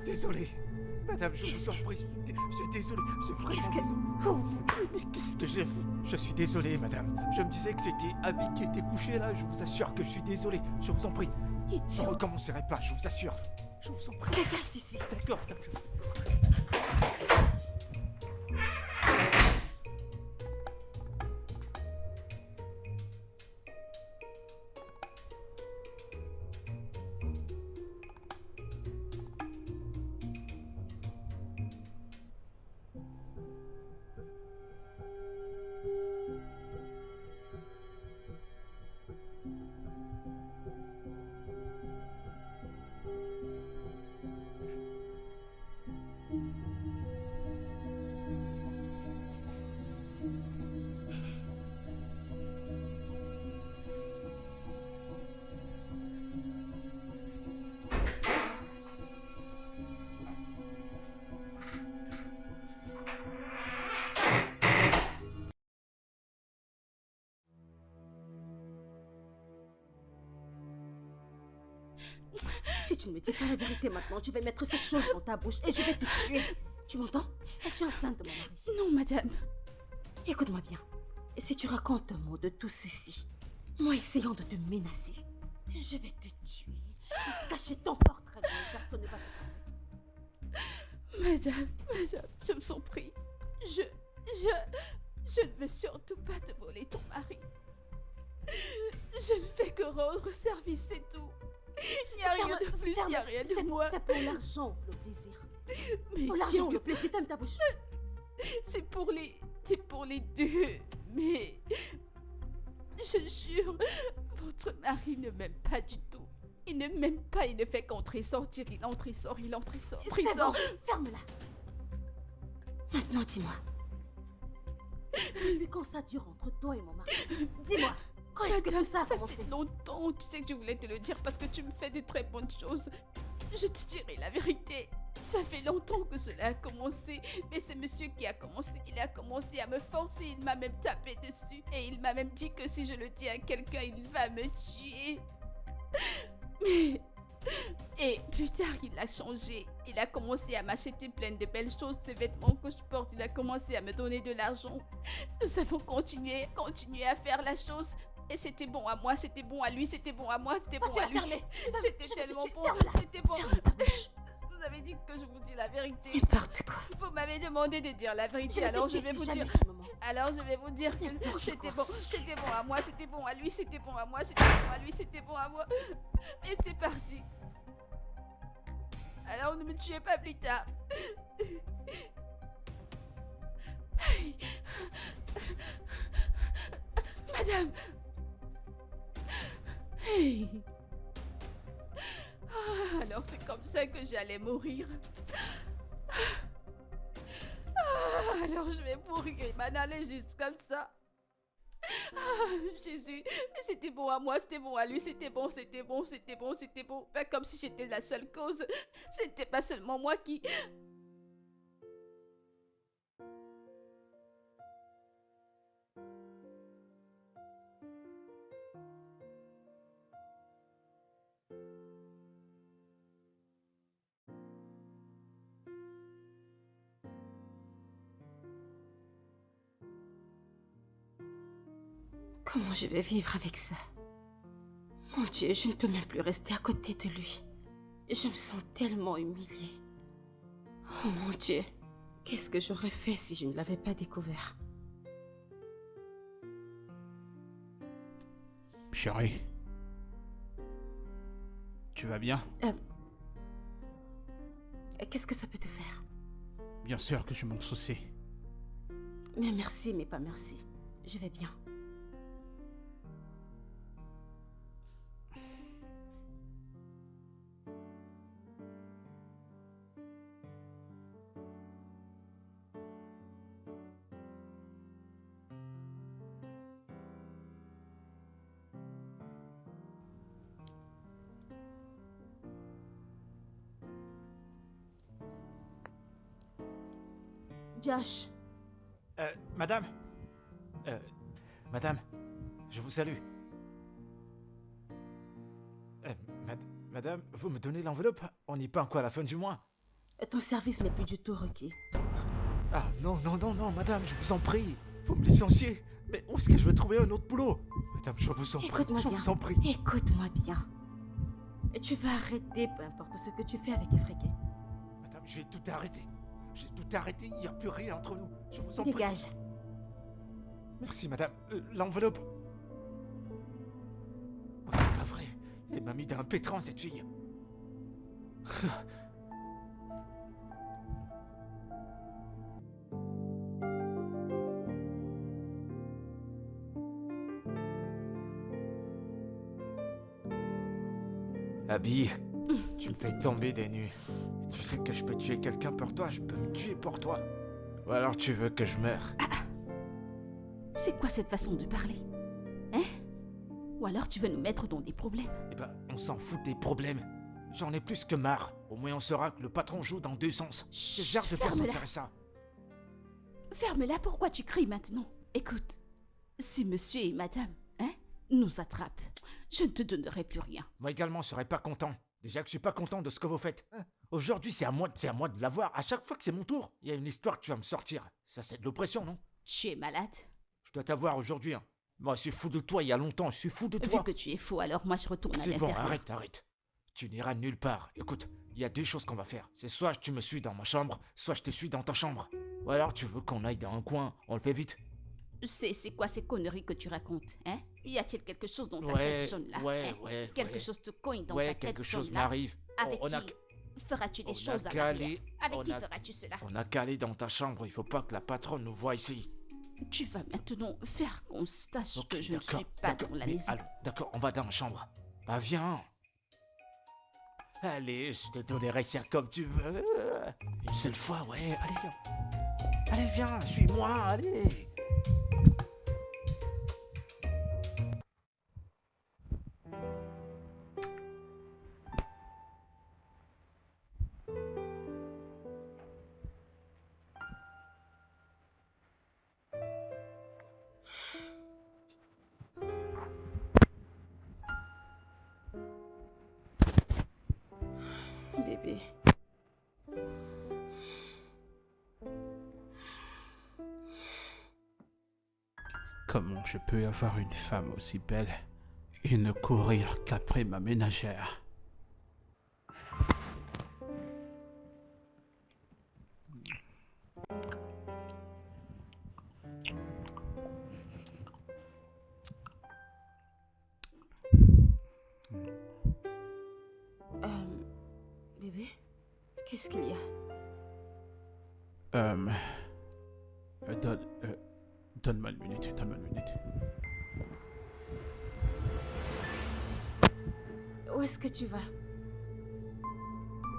Speaker 1: Désolé. Madame, je vous en prie. Je suis désolé. Je suis vraiment
Speaker 3: Qu'est-ce que-
Speaker 1: désolé. Oh mon Dieu, mais qu'est-ce que j'ai fait? Je suis désolé, madame. Je me disais que c'était Abby qui était couché là. Je vous assure que je suis désolé. Je vous en prie. Je ne
Speaker 3: Idiot,
Speaker 1: recommencerai pas, je vous assure. Je vous en prie.
Speaker 3: dégage d'ici.
Speaker 1: D'accord, d'accord.
Speaker 3: Si tu ne me dis pas la vérité maintenant, je vais mettre cette chose dans ta bouche et je vais te tuer. Tu m'entends? Es-tu enceinte de mon mari?
Speaker 2: Non, madame.
Speaker 3: Écoute-moi bien. Si tu racontes un mot de tout ceci, moi essayant de te menacer, je vais te tuer. Cacher ton portrait, personne ne va te parler.
Speaker 2: Madame, je me sens pris. Je ne veux surtout pas te voler ton mari. Je ne fais que rendre service, c'est tout. Il n'y a rien de plus, il n'y a rien de moins.
Speaker 3: C'est pour l'argent ou pour le plaisir?
Speaker 2: Mais
Speaker 3: pour l'argent ou le plaisir, ferme ta bouche.
Speaker 2: C'est pour les deux. Mais je jure, votre mari ne m'aime pas du tout. Il ne m'aime pas, il ne fait qu'entrer et sortir. Il entre et sort, il entre et sort.
Speaker 3: C'est bon, ferme-la. Maintenant, dis-moi. Depuis quand ça dure entre toi et mon mari? Dis-moi, quand est-ce que tout ça a commencé?
Speaker 2: Ça fait longtemps, tu sais que je voulais te le dire parce que tu me fais de très bonnes choses. Je te dirai la vérité. Ça fait longtemps que cela a commencé, mais c'est monsieur qui a commencé. Il a commencé à me forcer, il m'a même tapé dessus. Et il m'a même dit que si je le dis à quelqu'un, il va me tuer. Mais... Et plus tard, il a changé. Il a commencé à m'acheter plein de belles choses, ces vêtements que je porte. Il a commencé à me donner de l'argent. Nous avons continué à faire la chose. Et c'était bon à moi, c'était bon à lui, c'était bon à moi, c'était bon à lui. C'était tellement bon, c'était bon. Vous avez dit que je vous dis la vérité.
Speaker 3: N'importe quoi.
Speaker 2: Vous m'avez demandé de dire la vérité, alors je vais vous dire. Alors je vais vous dire que c'était bon à moi, c'était bon à lui, c'était bon à moi, c'était bon à lui, c'était bon à moi. Et c'est parti. Alors ne me tuez pas plus tard. Madame. Hey. Alors c'est comme ça que j'allais mourir. Alors je vais mourir et m'en aller juste comme ça. Jésus, c'était bon à moi, c'était bon à lui, c'était bon. Pas comme si j'étais la seule cause. C'était pas seulement moi qui...
Speaker 3: Comment je vais vivre avec ça? Mon Dieu, je ne peux même plus rester à côté de lui. Je me sens tellement humiliée. Oh mon Dieu, qu'est-ce que j'aurais fait si je ne l'avais pas découvert?
Speaker 4: Chérie, tu vas bien?
Speaker 3: Qu'est-ce que ça peut te faire?
Speaker 4: Bien sûr que je m'en soucie.
Speaker 3: Mais merci, mais pas merci. Je vais bien. Josh.
Speaker 1: Madame Madame, je vous salue. Madame, vous me donnez l'enveloppe? On n'est pas encore à la fin du mois.
Speaker 3: Ton service n'est plus du tout requis.
Speaker 1: Ah non, madame, je vous en prie. Vous me licenciez. Mais où est-ce que je vais trouver un autre boulot? Madame, je vous en prie.
Speaker 3: Écoute-moi bien.
Speaker 1: Vous en prie.
Speaker 3: Écoute-moi bien. Tu vas arrêter, peu importe ce que tu fais avec Efreke.
Speaker 1: Madame, j'ai tout arrêté. Il n'y a plus rien entre nous. Je vous en prie.
Speaker 3: Dégage.
Speaker 1: Merci, madame. L'enveloppe. Oh, c'est pas vrai. Elle m'a mis d'un pétrin, cette fille. Abby, tu me fais tomber des nues. Tu sais que je peux tuer quelqu'un pour toi, je peux me tuer pour toi. Ou alors tu veux que je meure?
Speaker 2: C'est quoi cette façon de parler? Hein? Ou alors tu veux nous mettre dans des problèmes?
Speaker 1: Eh ben, on s'en fout des problèmes. J'en ai plus que marre. Au moins on saura que le patron joue dans deux sens. C'est le genre de personne qui ferait ça.
Speaker 2: Ferme-la, pourquoi tu cries maintenant? Écoute, si monsieur et madame, nous attrapent, je ne te donnerai plus rien.
Speaker 1: Moi également, je serais pas content. Déjà que je suis pas content de ce que vous faites. Aujourd'hui, c'est à moi de l'avoir. À chaque fois que c'est mon tour, il y a une histoire que tu vas me sortir. Ça, c'est de l'oppression, non?
Speaker 2: Tu es malade?
Speaker 1: Je dois t'avoir aujourd'hui, hein. Moi, je suis fou de toi il y a longtemps, je suis fou de
Speaker 2: Vu
Speaker 1: toi.
Speaker 2: que tu es faux, alors moi je retourne à
Speaker 1: C'est bon,
Speaker 2: l'intérieur.
Speaker 1: arrête. Tu n'iras nulle part. Écoute, il y a deux choses qu'on va faire. C'est soit tu me suis dans ma chambre, soit je te suis dans ta chambre. Ou alors tu veux qu'on aille dans un coin, on le fait vite.
Speaker 2: C'est quoi ces conneries que tu racontes, hein? Y a-t-il quelque chose dans ta
Speaker 1: Ouais,
Speaker 2: tête jaune là,
Speaker 1: ouais,
Speaker 2: hein?
Speaker 1: ouais,
Speaker 2: Quelque
Speaker 1: ouais.
Speaker 2: chose te cogne dans
Speaker 1: Ouais,
Speaker 2: ta tête
Speaker 1: quelque chose
Speaker 2: jaune là.
Speaker 1: m'arrive.
Speaker 2: Avec
Speaker 1: On a-
Speaker 2: qui feras-tu des
Speaker 1: on a
Speaker 2: choses à
Speaker 1: calé-
Speaker 2: l'arrière? Avec
Speaker 1: on
Speaker 2: qui
Speaker 1: a-
Speaker 2: feras-tu cela?
Speaker 1: On a calé dans ta chambre, il faut pas que la patronne nous voie ici.
Speaker 2: Tu vas maintenant faire qu'on sache
Speaker 1: Ok,
Speaker 2: que je ne
Speaker 1: d'accord,
Speaker 2: suis pas
Speaker 1: d'accord,
Speaker 2: dans la
Speaker 1: mais
Speaker 2: maison.
Speaker 1: allons, d'accord, on va dans la chambre. Bah viens. Allez, je te donnerai ça comme tu veux. Une seule fois, ouais, allez. Allez, viens, suis-moi, allez.
Speaker 3: Bébé.
Speaker 4: Comment je peux avoir une femme aussi belle et ne courir qu'après ma ménagère?
Speaker 3: Bébé, qu'est-ce qu'il y a?
Speaker 4: Euh, donne-moi une minute, donne-moi une minute.
Speaker 3: Où est-ce que tu vas?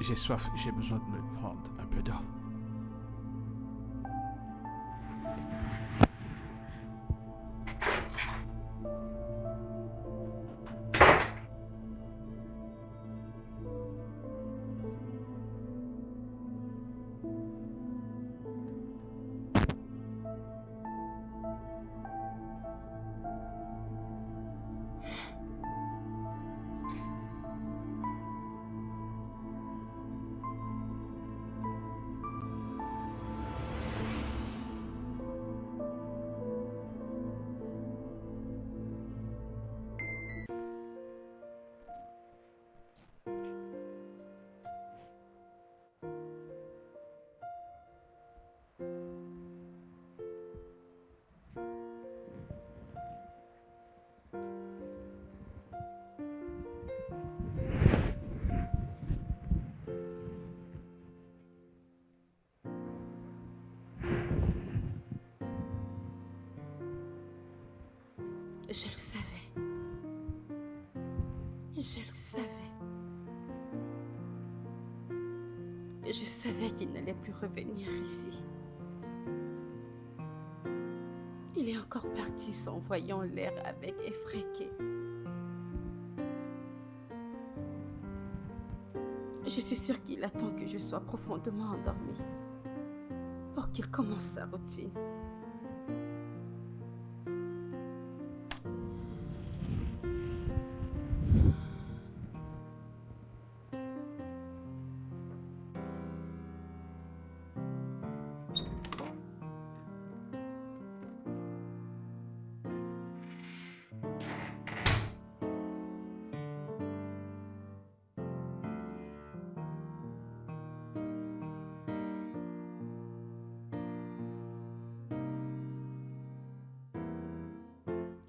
Speaker 4: J'ai soif, j'ai besoin de me prendre un peu d'eau.
Speaker 3: Je le savais. Je le savais. Je savais qu'il n'allait plus revenir ici. Il est encore parti s'envoyant l'air avec effraqué. Je suis sûre qu'il attend que je sois profondément endormie pour qu'il commence sa routine.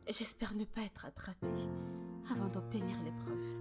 Speaker 3: J'espère ne pas être attrapée avant d'obtenir l'épreuve.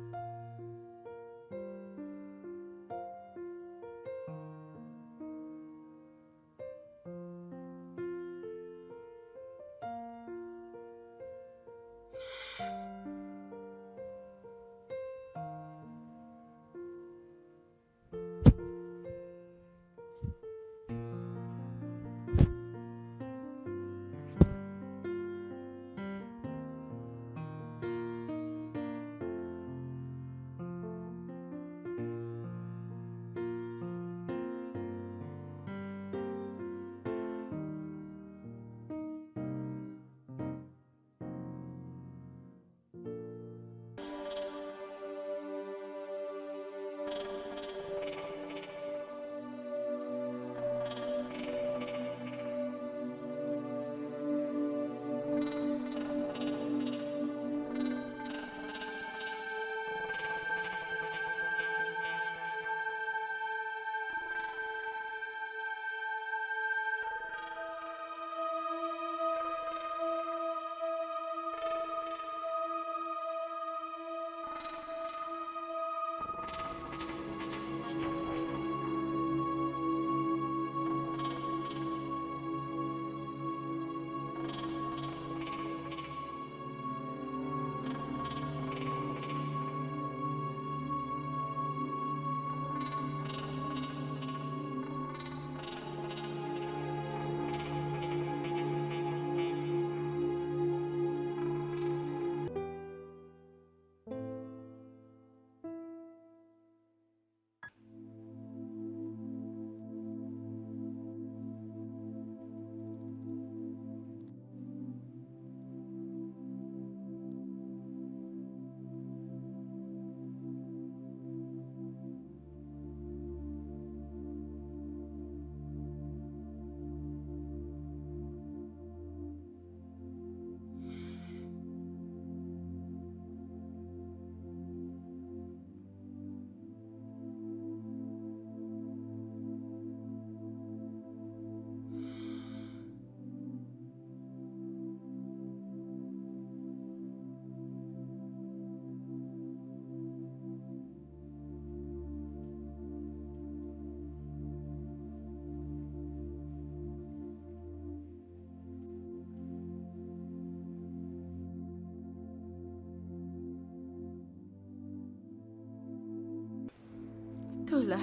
Speaker 3: Tola.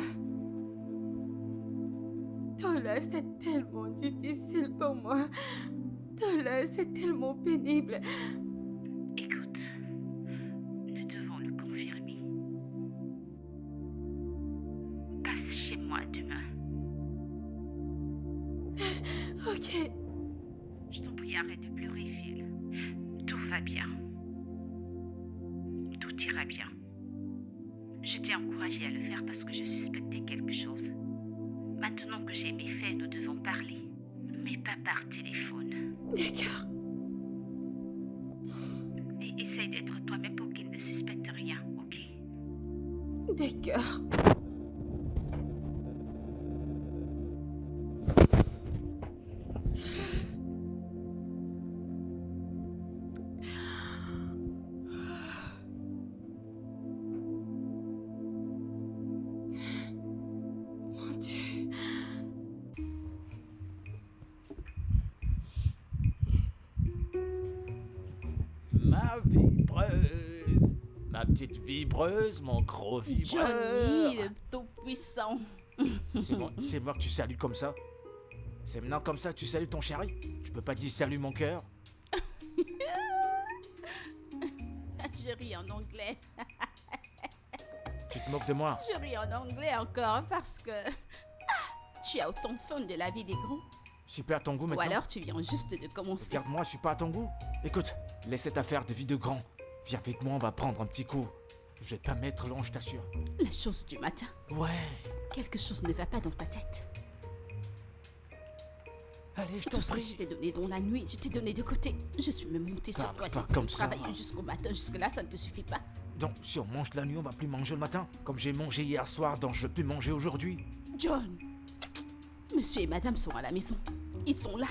Speaker 3: Tola, c'est tellement difficile pour moi. Tola, c'est tellement pénible.
Speaker 2: Écoute, nous devons le confirmer. Passe chez moi demain.
Speaker 3: Ok.
Speaker 2: Je t'en prie, arrête de pleurer, Phil. Tout va bien. Tout ira bien. Je t'ai encouragé à le faire parce que je suspectais quelque chose. Maintenant que j'ai mes faits, nous devons parler. Mais pas par téléphone.
Speaker 3: D'accord.
Speaker 2: Et essaye d'être toi-même pour qu'il ne suspecte rien, ok?
Speaker 3: D'accord. Mon Dieu.
Speaker 1: Ma vibreuse, ma petite vibreuse, mon gros vibreur.
Speaker 2: Johnny, le tout-puissant.
Speaker 1: C'est moi que tu salues comme ça? C'est maintenant comme ça que tu salues ton chéri? Tu peux pas dire salut mon cœur?
Speaker 2: Je ris en anglais.
Speaker 1: Tu te moques de moi?
Speaker 2: Je ris en anglais encore parce que... tu es au ton fond de la vie des grands.
Speaker 1: Je suis pas à ton goût
Speaker 2: Ou
Speaker 1: maintenant?
Speaker 2: alors tu viens juste de commencer.
Speaker 1: Regarde-moi, je suis pas à ton goût. Écoute, laisse cette affaire de vie de grand. Viens avec moi, on va prendre un petit coup. Je vais pas mettre long, je t'assure.
Speaker 2: La chose du matin.
Speaker 1: Ouais.
Speaker 2: Quelque chose ne va pas dans ta tête.
Speaker 1: Allez, je t'en
Speaker 2: Tout ce que je
Speaker 1: prie.
Speaker 2: t'ai donné dans la nuit, je t'ai donné de côté. Je suis même montée sur
Speaker 1: Parle
Speaker 2: toi.
Speaker 1: pas
Speaker 2: J'ai
Speaker 1: comme ça.
Speaker 2: travaillé jusqu'au matin. Jusque-là, ça ne te suffit pas.
Speaker 1: Donc, si on mange la nuit, on va plus manger le matin? Comme j'ai mangé hier soir, donc je peux manger aujourd'hui?
Speaker 2: John, monsieur et madame sont à la maison. Ils sont là.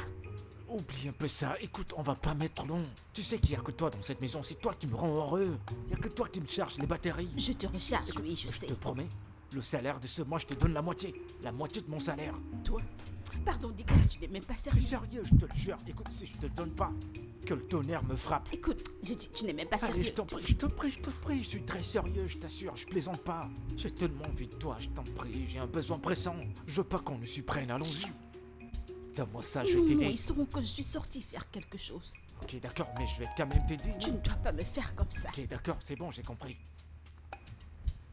Speaker 1: Oublie un peu ça. Écoute, on va pas mettre long. Tu sais qu'il y a que toi dans cette maison. C'est toi qui me rends heureux. Il y a que toi qui me charge les batteries.
Speaker 2: Je te recharge,
Speaker 1: Écoute,
Speaker 2: oui, je sais.
Speaker 1: te promets, le salaire de ce mois, je te donne la moitié. La moitié de mon salaire.
Speaker 2: Toi, pardon, dégage, tu n'es même pas
Speaker 1: Je
Speaker 2: sérieux.
Speaker 1: suis sérieux, je te le jure. Écoute, si je te donne pas, que le tonnerre me frappe.
Speaker 2: Écoute, j'ai dit, tu n'es même pas
Speaker 1: Allez,
Speaker 2: sérieux.
Speaker 1: je t'en prie, je te prie, je te prie. Je suis très sérieux, je t'assure. Je plaisante pas. J'ai tellement envie de toi, je t'en prie. J'ai un besoin pressant. Je veux pas qu'on nous supprenne, allons-y. Donne-moi ça, je vais
Speaker 2: Non,
Speaker 1: t'aider.
Speaker 2: ils sauront que je suis sortie faire quelque chose.
Speaker 1: Ok, d'accord, mais je vais quand même t'aider.
Speaker 2: Tu ne dois pas me faire comme ça.
Speaker 1: Ok, d'accord, c'est bon, j'ai compris.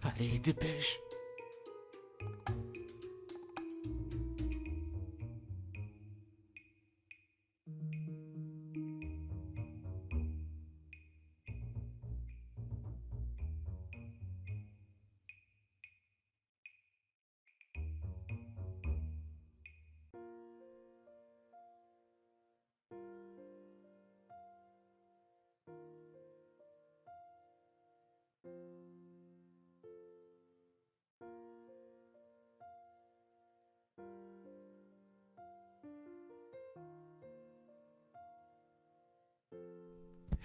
Speaker 1: Allez, dépêche.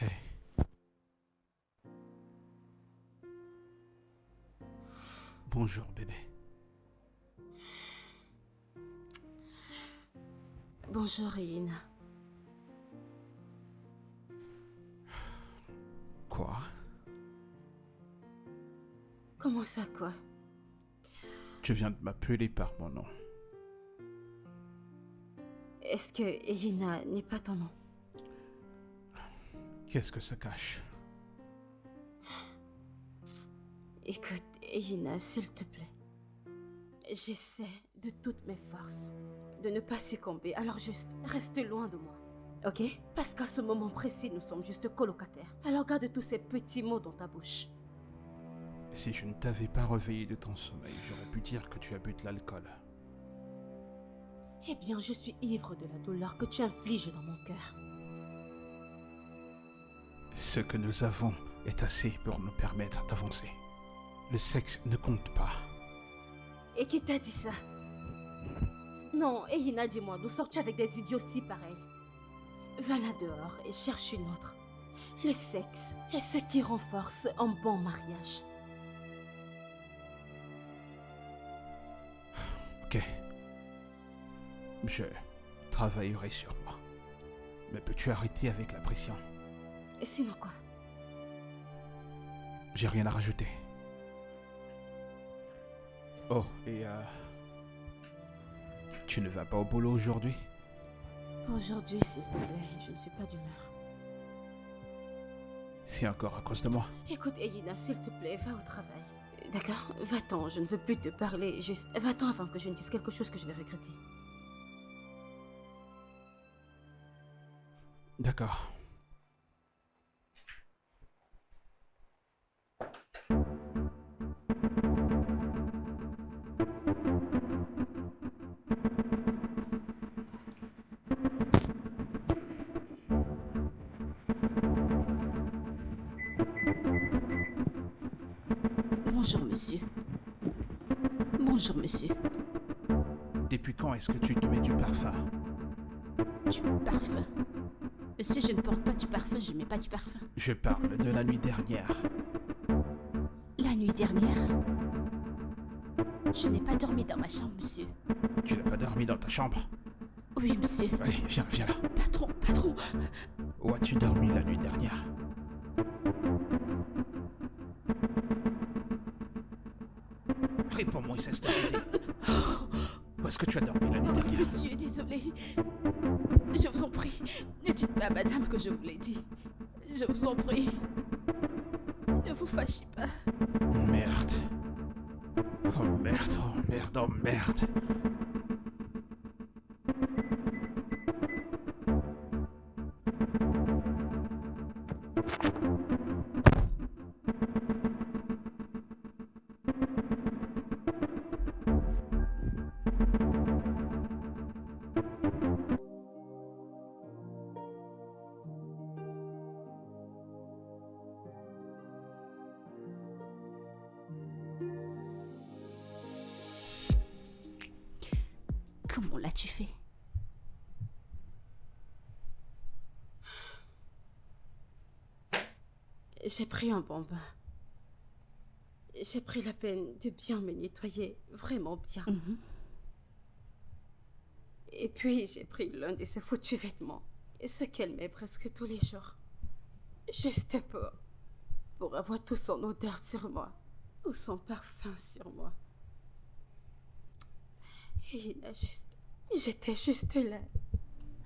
Speaker 4: Hey. Bonjour, bébé.
Speaker 3: Bonjour, Ina.
Speaker 4: Quoi?
Speaker 3: Comment ça, quoi?
Speaker 4: Tu viens de m'appeler par mon nom.
Speaker 3: Est-ce que Elina n'est pas ton nom?
Speaker 4: Qu'est-ce que ça cache?
Speaker 3: Écoute, Elina, s'il te plaît. J'essaie de toutes mes forces de ne pas succomber, alors juste reste loin de moi. Ok? Parce qu'à ce moment précis, nous sommes juste colocataires. Alors garde tous ces petits mots dans ta bouche.
Speaker 4: Si je ne t'avais pas réveillé de ton sommeil, j'aurais pu dire que tu as bu de l'alcool.
Speaker 3: Eh bien, je suis ivre de la douleur que tu infliges dans mon cœur.
Speaker 4: Ce que nous avons est assez pour nous permettre d'avancer. Le sexe ne compte pas.
Speaker 3: Et qui t'a dit ça? Non, Elina, dis-moi, nous sortir avec des idiots si pareils. Va là dehors et cherche une autre. Le sexe est ce qui renforce un bon mariage.
Speaker 4: Ok. Je travaillerai sur moi. Mais peux-tu arrêter avec la pression?
Speaker 3: Et sinon quoi?
Speaker 4: J'ai rien à rajouter. Oh, et tu ne vas pas au boulot aujourd'hui?
Speaker 3: Aujourd'hui, s'il te plaît, je ne suis pas d'humeur.
Speaker 4: C'est encore à cause de moi.
Speaker 3: Écoute, Elina, s'il te plaît, va au travail. D'accord? Va-t'en, je ne veux plus te parler. Juste, va-t'en avant que je ne dise quelque chose que je vais regretter.
Speaker 4: D'accord.
Speaker 2: Bonjour, monsieur. Bonjour, monsieur.
Speaker 4: Depuis quand est-ce que tu te mets du parfum?
Speaker 2: Du parfum. Monsieur, je ne porte pas du parfum, je ne mets pas du parfum.
Speaker 4: Je parle de la nuit dernière.
Speaker 2: La nuit dernière, je n'ai pas dormi dans ma chambre, monsieur.
Speaker 4: Tu n'as pas dormi dans ta chambre?
Speaker 2: Oui, monsieur.
Speaker 4: Allez, viens là.
Speaker 2: Patron.
Speaker 4: Où as-tu dormi la nuit dernière? Réponds-moi, cesse de rêver. Où est-ce que tu as dormi la nuit dernière?
Speaker 2: Monsieur, désolé. Je vous en prie, ne dites pas à madame que je vous l'ai dit. Je vous en prie. Ne vous fâchez pas.
Speaker 4: Merde. Oh merde, oh merde, oh merde.
Speaker 2: Comment l'as-tu fait?
Speaker 3: J'ai pris un bon bain. J'ai pris la peine de bien me nettoyer, vraiment bien. Et puis j'ai pris l'un de ses foutus vêtements, ce qu'elle met presque tous les jours. Juste pour avoir tout son odeur sur moi, ou son parfum sur moi. Et j'étais juste là.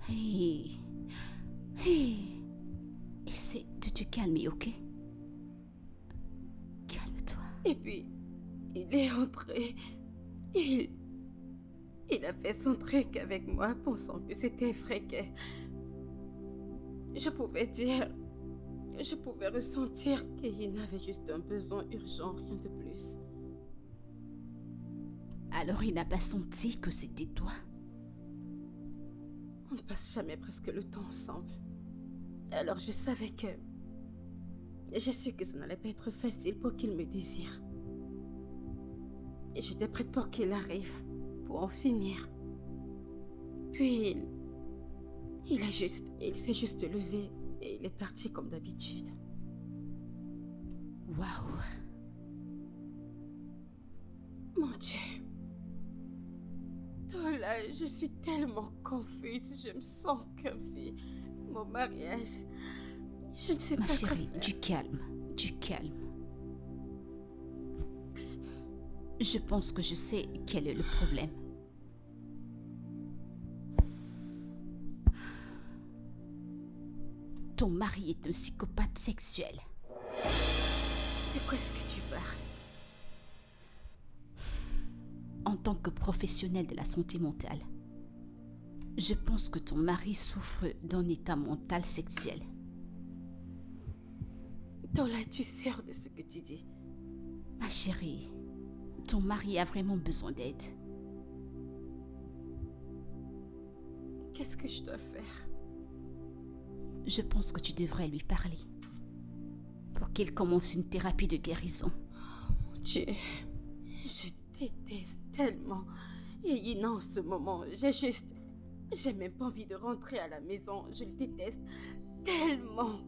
Speaker 2: Hey. Essaie de te calmer, ok? Calme-toi.
Speaker 3: Et puis, il est entré. Il a fait son truc avec moi, pensant que c'était fréquent. Je pouvais ressentir qu'il avait juste un besoin urgent, rien de plus.
Speaker 2: Alors il n'a pas senti que c'était toi?
Speaker 3: On ne passe jamais presque le temps ensemble. Alors je savais que... J'ai su que ça n'allait pas être facile pour qu'il me désire. Et j'étais prête pour qu'il arrive, pour en finir. Puis il s'est juste levé et il est parti comme d'habitude.
Speaker 2: Waouh.
Speaker 3: Mon Dieu. Oh là, je suis tellement confuse. Je me sens comme si mon mariage... Je ne sais
Speaker 2: Ma
Speaker 3: pas
Speaker 2: chérie,
Speaker 3: quoi faire.
Speaker 2: du calme. Je pense que je sais quel est le problème. Ton mari est un psychopathe sexuel.
Speaker 3: De quoi est-ce que tu parles?
Speaker 2: En tant que professionnel de la santé mentale, je pense que ton mari souffre d'un état mental sexuel.
Speaker 3: Tola, tu es sûre de ce que tu dis?
Speaker 2: Ma chérie, ton mari a vraiment besoin d'aide.
Speaker 3: Qu'est-ce que je dois faire?
Speaker 2: Je pense que tu devrais lui parler pour qu'il commence une thérapie de guérison.
Speaker 3: Mon Dieu, je déteste tellement Yéyina en ce moment. J'ai même pas envie de rentrer à la maison. Je le déteste tellement.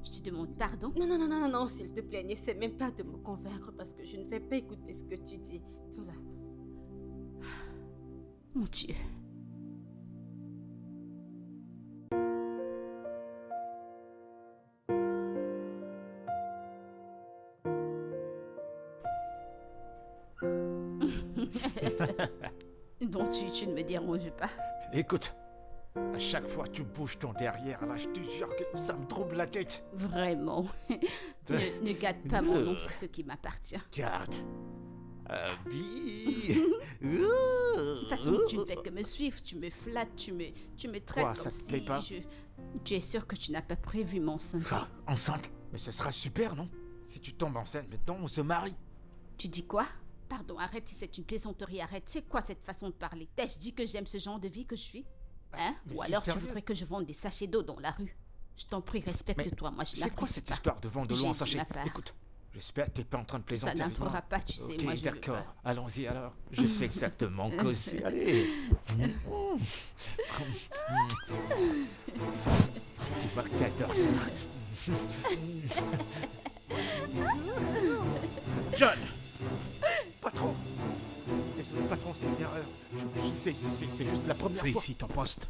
Speaker 2: Je te demande pardon.
Speaker 3: Non, s'il te plaît, n'essaie même pas de me convaincre parce que je ne vais pas écouter ce que tu dis. Tola.
Speaker 2: Mon Dieu. tu ne me déranges pas.
Speaker 1: Écoute, à chaque fois tu bouges ton derrière, là, je te jure que ça me trouble la tête.
Speaker 2: Vraiment. Ne gâte pas mon nom, c'est ce qui m'appartient.
Speaker 1: Garde.
Speaker 2: De toute façon, tu ne fais que me suivre, tu me flattes, tu me traites
Speaker 1: Quoi,
Speaker 2: comme
Speaker 1: ça te
Speaker 2: si
Speaker 1: plaît pas?
Speaker 2: Tu es sûr que tu n'as pas prévu m'enceinter?
Speaker 1: Quoi, enceinte? Mais ce sera super, non? Si tu tombes enceinte maintenant, on se marie.
Speaker 2: Tu dis quoi? Pardon, arrête, si c'est une plaisanterie, arrête. C'est quoi cette façon de parler? T'ai-je dit que j'aime ce genre de vie que je suis? Hein?
Speaker 1: Mais
Speaker 2: Ou
Speaker 1: c'est
Speaker 2: alors tu
Speaker 1: sérieux?
Speaker 2: voudrais que je vende des sachets d'eau dans la rue? Je t'en prie, respecte-toi, moi je
Speaker 1: C'est quoi
Speaker 2: n'apprécie
Speaker 1: cette
Speaker 2: pas.
Speaker 1: histoire de vendre de l'eau
Speaker 2: J'ai
Speaker 1: en
Speaker 2: dit
Speaker 1: sachet?
Speaker 2: ma part.
Speaker 1: Écoute, j'espère que t'es pas en train de
Speaker 2: Ça
Speaker 1: plaisanter avec moi.
Speaker 2: n'entrera pas, tu sais,
Speaker 1: Ok,
Speaker 2: moi je veux
Speaker 1: d'accord.
Speaker 2: pas.
Speaker 1: Allons-y alors. Je sais exactement quoi c'est. Allez. Dis-moi que t'adores ça.
Speaker 4: John!
Speaker 1: Patron. Désolé, patron, c'est une erreur. C'est juste la première
Speaker 4: C'est
Speaker 1: fois.
Speaker 4: ici ton poste.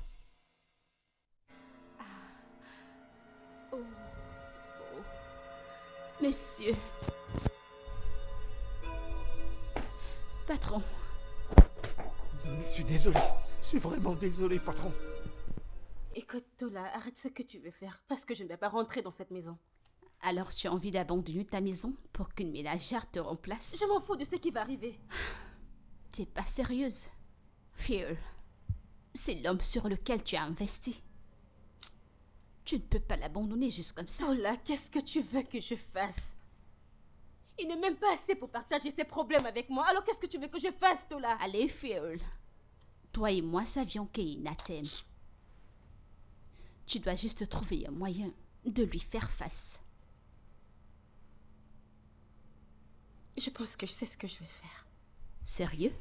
Speaker 2: Oh. Monsieur. Patron,
Speaker 1: Je suis désolé. Je suis vraiment désolé, patron.
Speaker 3: Écoute, Tola, arrête ce que tu veux faire, parce que je ne vais pas rentrer dans cette maison.
Speaker 2: alors tu as envie d'abandonner ta maison pour qu'une ménagère te remplace?
Speaker 3: Je m'en fous de ce qui va arriver.
Speaker 2: T'es pas sérieuse. Fear, c'est l'homme sur lequel tu as investi. Tu ne peux pas l'abandonner juste comme ça.
Speaker 3: Tola, qu'est-ce que tu veux que je fasse? Il n'est même pas assez pour partager ses problèmes avec moi, alors qu'est-ce que tu veux que je fasse, Tola?
Speaker 2: Allez, Fear. Toi et moi savions qu'il t'aime. Tu dois juste trouver un moyen de lui faire face.
Speaker 3: Je pense que je sais ce que je vais faire.
Speaker 2: Sérieux?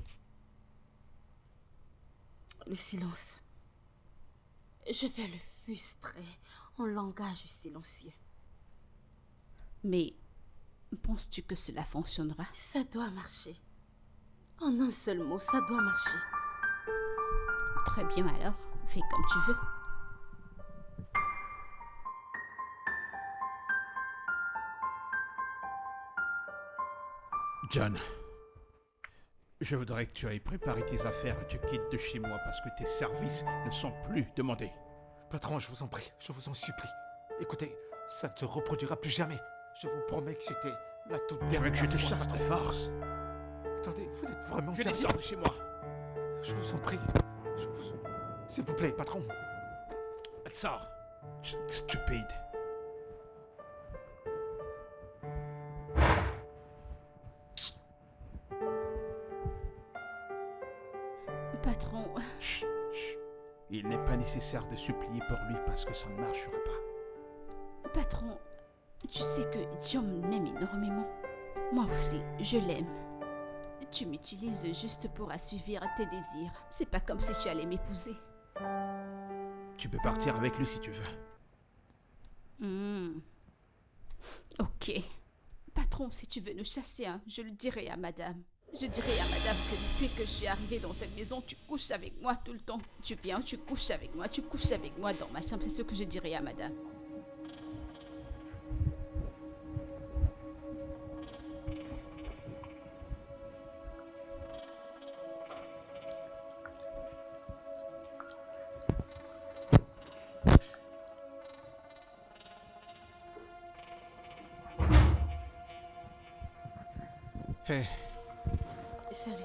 Speaker 3: Le silence. Je vais le frustrer en langage silencieux.
Speaker 2: Mais penses-tu que cela fonctionnera?
Speaker 3: Ça doit marcher. En un seul mot, ça doit marcher.
Speaker 2: Très bien alors, fais comme tu veux.
Speaker 4: John, je voudrais que tu ailles préparer tes affaires et tu quittes de chez moi parce que tes services ne sont plus demandés.
Speaker 1: Patron, je vous en prie, je vous en supplie. Écoutez, ça ne se reproduira plus jamais. Je vous promets que c'était la toute dernière
Speaker 4: Tu veux que je te
Speaker 1: fois,
Speaker 4: chasse de
Speaker 1: patron.
Speaker 4: force?
Speaker 1: Attendez, vous êtes vraiment
Speaker 4: Je
Speaker 1: sérieux?
Speaker 4: descends de chez moi.
Speaker 1: Je vous en prie. S'il vous plaît, patron.
Speaker 4: Elle sort. Stupide.
Speaker 2: Patron,
Speaker 4: Chut, chut. Il n'est pas nécessaire de supplier pour lui parce que ça ne marchera pas.
Speaker 2: patron, tu sais que John m'aime énormément. Moi aussi, je l'aime. Tu m'utilises juste pour assouvir tes désirs. C'est pas comme si tu allais m'épouser.
Speaker 4: Tu peux partir avec lui si tu veux.
Speaker 2: Ok. Patron, si tu veux nous chasser, hein, je le dirai à madame. Je dirai à madame que depuis que je suis arrivée dans cette maison, tu couches avec moi tout le temps. Tu viens, tu couches avec moi dans ma chambre. C'est ce que je dirai à madame.
Speaker 4: Hé,
Speaker 3: Salut.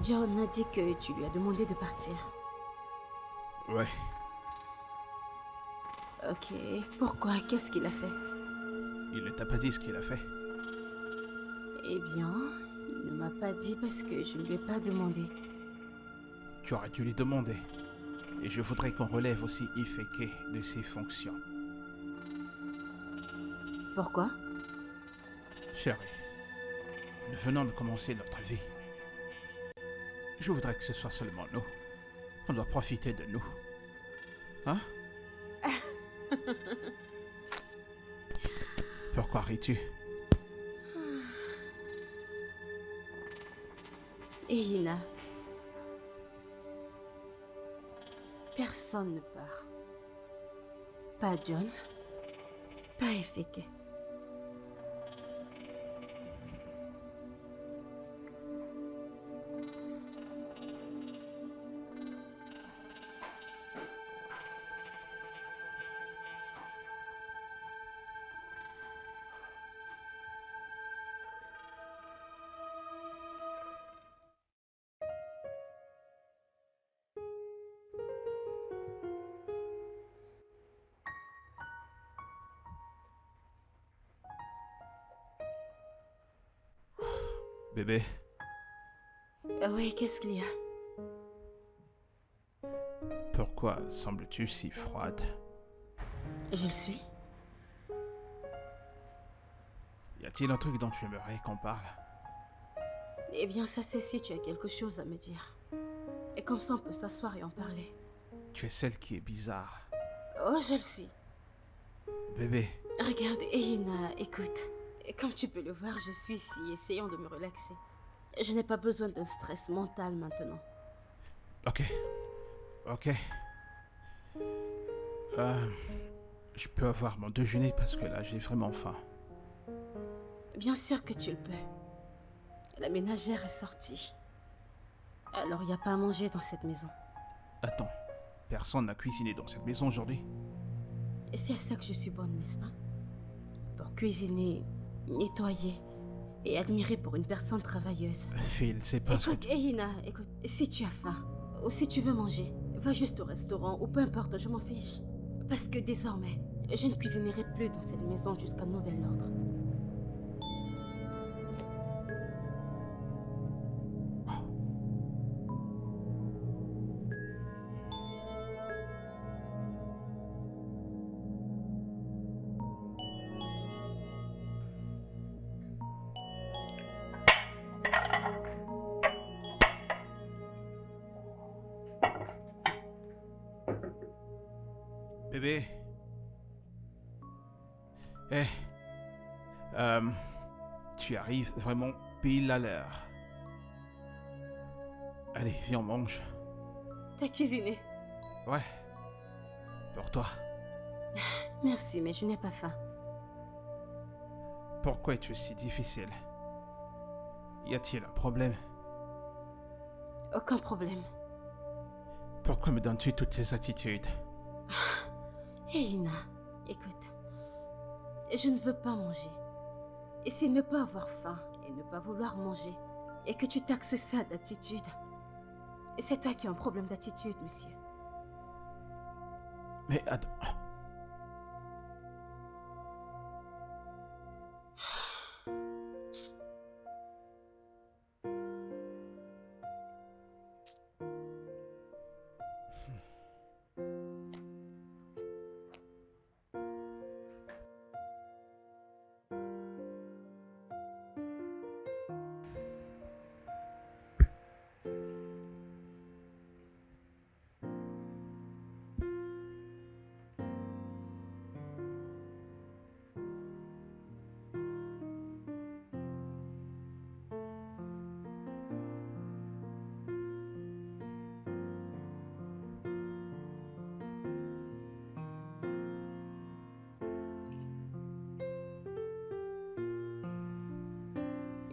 Speaker 3: John a dit que tu lui as demandé de partir.
Speaker 4: ouais.
Speaker 3: Ok. Pourquoi? Qu'est-ce qu'il a fait?
Speaker 4: Il ne t'a pas dit ce qu'il a fait.
Speaker 3: Eh bien, il ne m'a pas dit parce que je ne lui ai pas demandé.
Speaker 4: Tu aurais dû lui demander. Et je voudrais qu'on relève aussi Ifeke de ses fonctions.
Speaker 3: Pourquoi?
Speaker 4: Chérie, nous venons de commencer notre vie. Je voudrais que ce soit seulement nous. On doit profiter de nous. Hein? Pourquoi ris-tu?
Speaker 3: Et Ina? Personne ne part. Pas John, pas Ifeke.
Speaker 4: Bébé,
Speaker 3: Oui, qu'est-ce qu'il y a?
Speaker 4: pourquoi sembles-tu si froide?
Speaker 3: Je le suis.
Speaker 4: Y a-t-il un truc dont tu aimerais qu'on parle?
Speaker 3: Eh bien, ça c'est si tu as quelque chose à me dire. Et comme ça, on peut s'asseoir et en parler.
Speaker 4: Tu es celle qui est bizarre.
Speaker 3: Oh, je le suis.
Speaker 4: Bébé,
Speaker 3: Regarde, Eina, écoute. Comme tu peux le voir, je suis ici, essayant de me relaxer. Je n'ai pas besoin d'un stress mental maintenant.
Speaker 4: ok. Ok. Je peux avoir mon déjeuner parce que là, j'ai vraiment faim.
Speaker 3: Bien sûr que tu le peux. La ménagère est sortie. Alors, il n'y a pas à manger dans cette maison.
Speaker 4: Attends, personne n'a cuisiné dans cette maison aujourd'hui?
Speaker 3: Et c'est à ça que je suis bonne, n'est-ce pas? Pour cuisiner, nettoyer et admirer pour une personne travailleuse.
Speaker 4: Phil, c'est pas ce que
Speaker 3: Écoute,
Speaker 4: tu...
Speaker 3: Ehina, écoute, si tu as faim, ou si tu veux manger, va juste au restaurant, ou peu importe, je m'en fiche. Parce que désormais, je ne cuisinerai plus dans cette maison jusqu'à nouvel ordre.
Speaker 4: Bébé. Eh. Tu arrives vraiment pile à l'heure. Allez, viens, on mange.
Speaker 3: T'as cuisiné?
Speaker 4: Ouais. Pour toi.
Speaker 3: Merci, mais je n'ai pas faim.
Speaker 4: Pourquoi es-tu si difficile? Y a-t-il un problème?
Speaker 3: Aucun problème.
Speaker 4: Pourquoi me donnes-tu toutes ces attitudes?
Speaker 3: Ehina, écoute, je ne veux pas manger. Et c'est ne pas avoir faim et ne pas vouloir manger. Et que tu taxes ça d'attitude. C'est toi qui as un problème d'attitude, monsieur.
Speaker 4: Mais attends...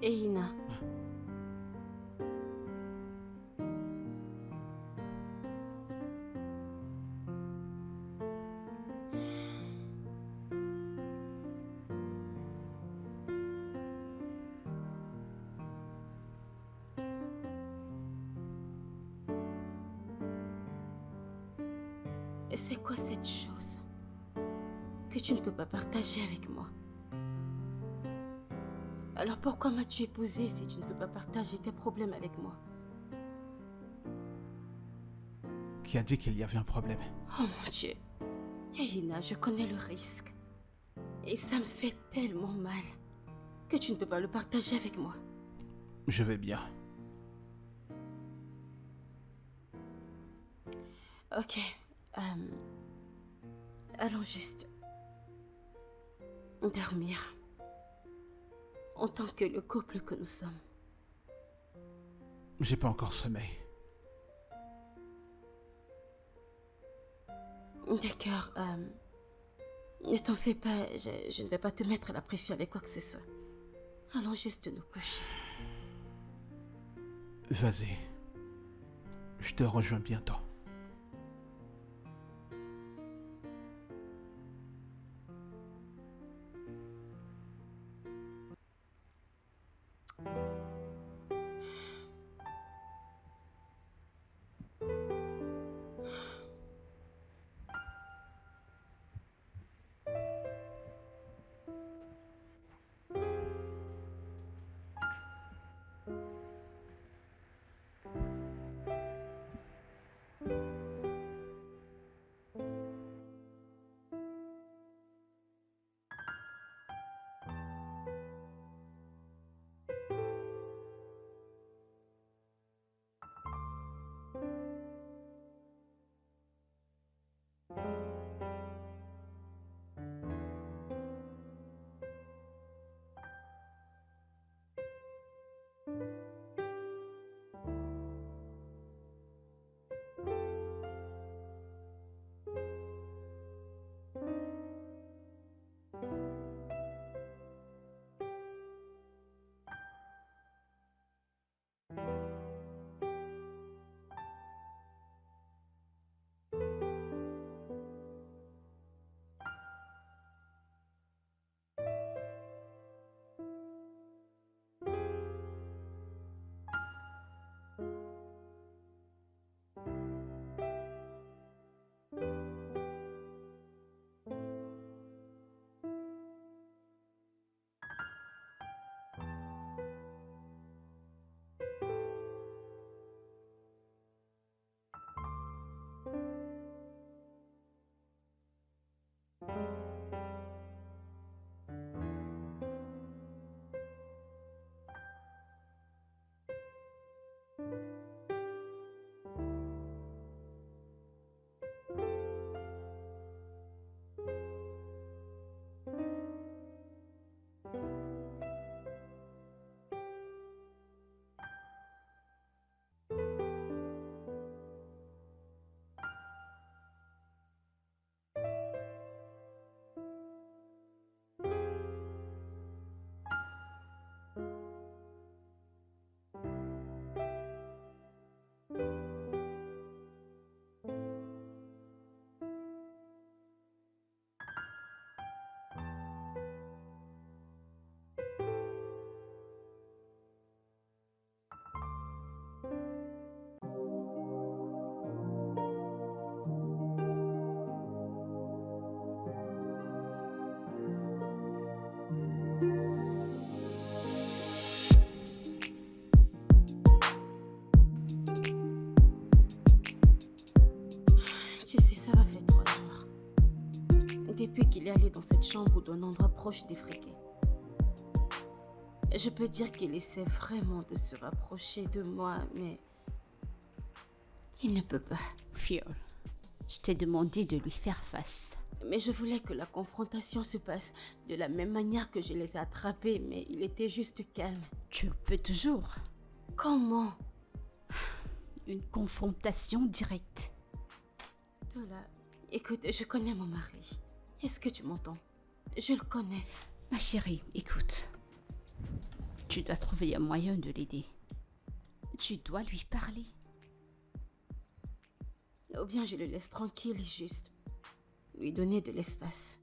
Speaker 3: Ehina. C'est quoi cette chose que tu ne peux pas partager avec moi? Alors pourquoi m'as-tu épousée si tu ne peux pas partager tes problèmes avec moi?
Speaker 4: Qui a dit qu'il y avait un problème?
Speaker 3: Oh mon Dieu. Ehina, je connais le risque. Et ça me fait tellement mal que tu ne peux pas le partager avec moi.
Speaker 4: Je vais bien.
Speaker 3: Ok. Allons juste dormir. En tant que le couple que nous sommes.
Speaker 4: J'ai pas encore sommeil.
Speaker 3: D'accord. Ne t'en fais pas. Je ne vais pas te mettre la pression avec quoi que ce soit. Allons juste nous coucher.
Speaker 4: Vas-y. Je te rejoins bientôt.
Speaker 3: Tu sais, ça va faire 3 jours. Depuis qu'il est allé dans cette chambre ou d'un endroit proche des friquets. Je peux dire qu'il essaie vraiment de se rapprocher de moi, mais... il ne peut pas.
Speaker 2: Fiole, je t'ai demandé de lui faire face.
Speaker 3: Mais je voulais que la confrontation se passe de la même manière que je les ai attrapés, mais il était juste calme.
Speaker 2: Tu le peux toujours.
Speaker 3: Comment?
Speaker 2: Une confrontation directe.
Speaker 3: Tola, écoute, je connais mon mari. Est-ce que tu m'entends? Je le connais.
Speaker 2: Ma chérie, écoute. Tu dois trouver un moyen de l'aider. Tu dois lui parler.
Speaker 3: Ou bien je le laisse tranquille et juste lui donner de l'espace.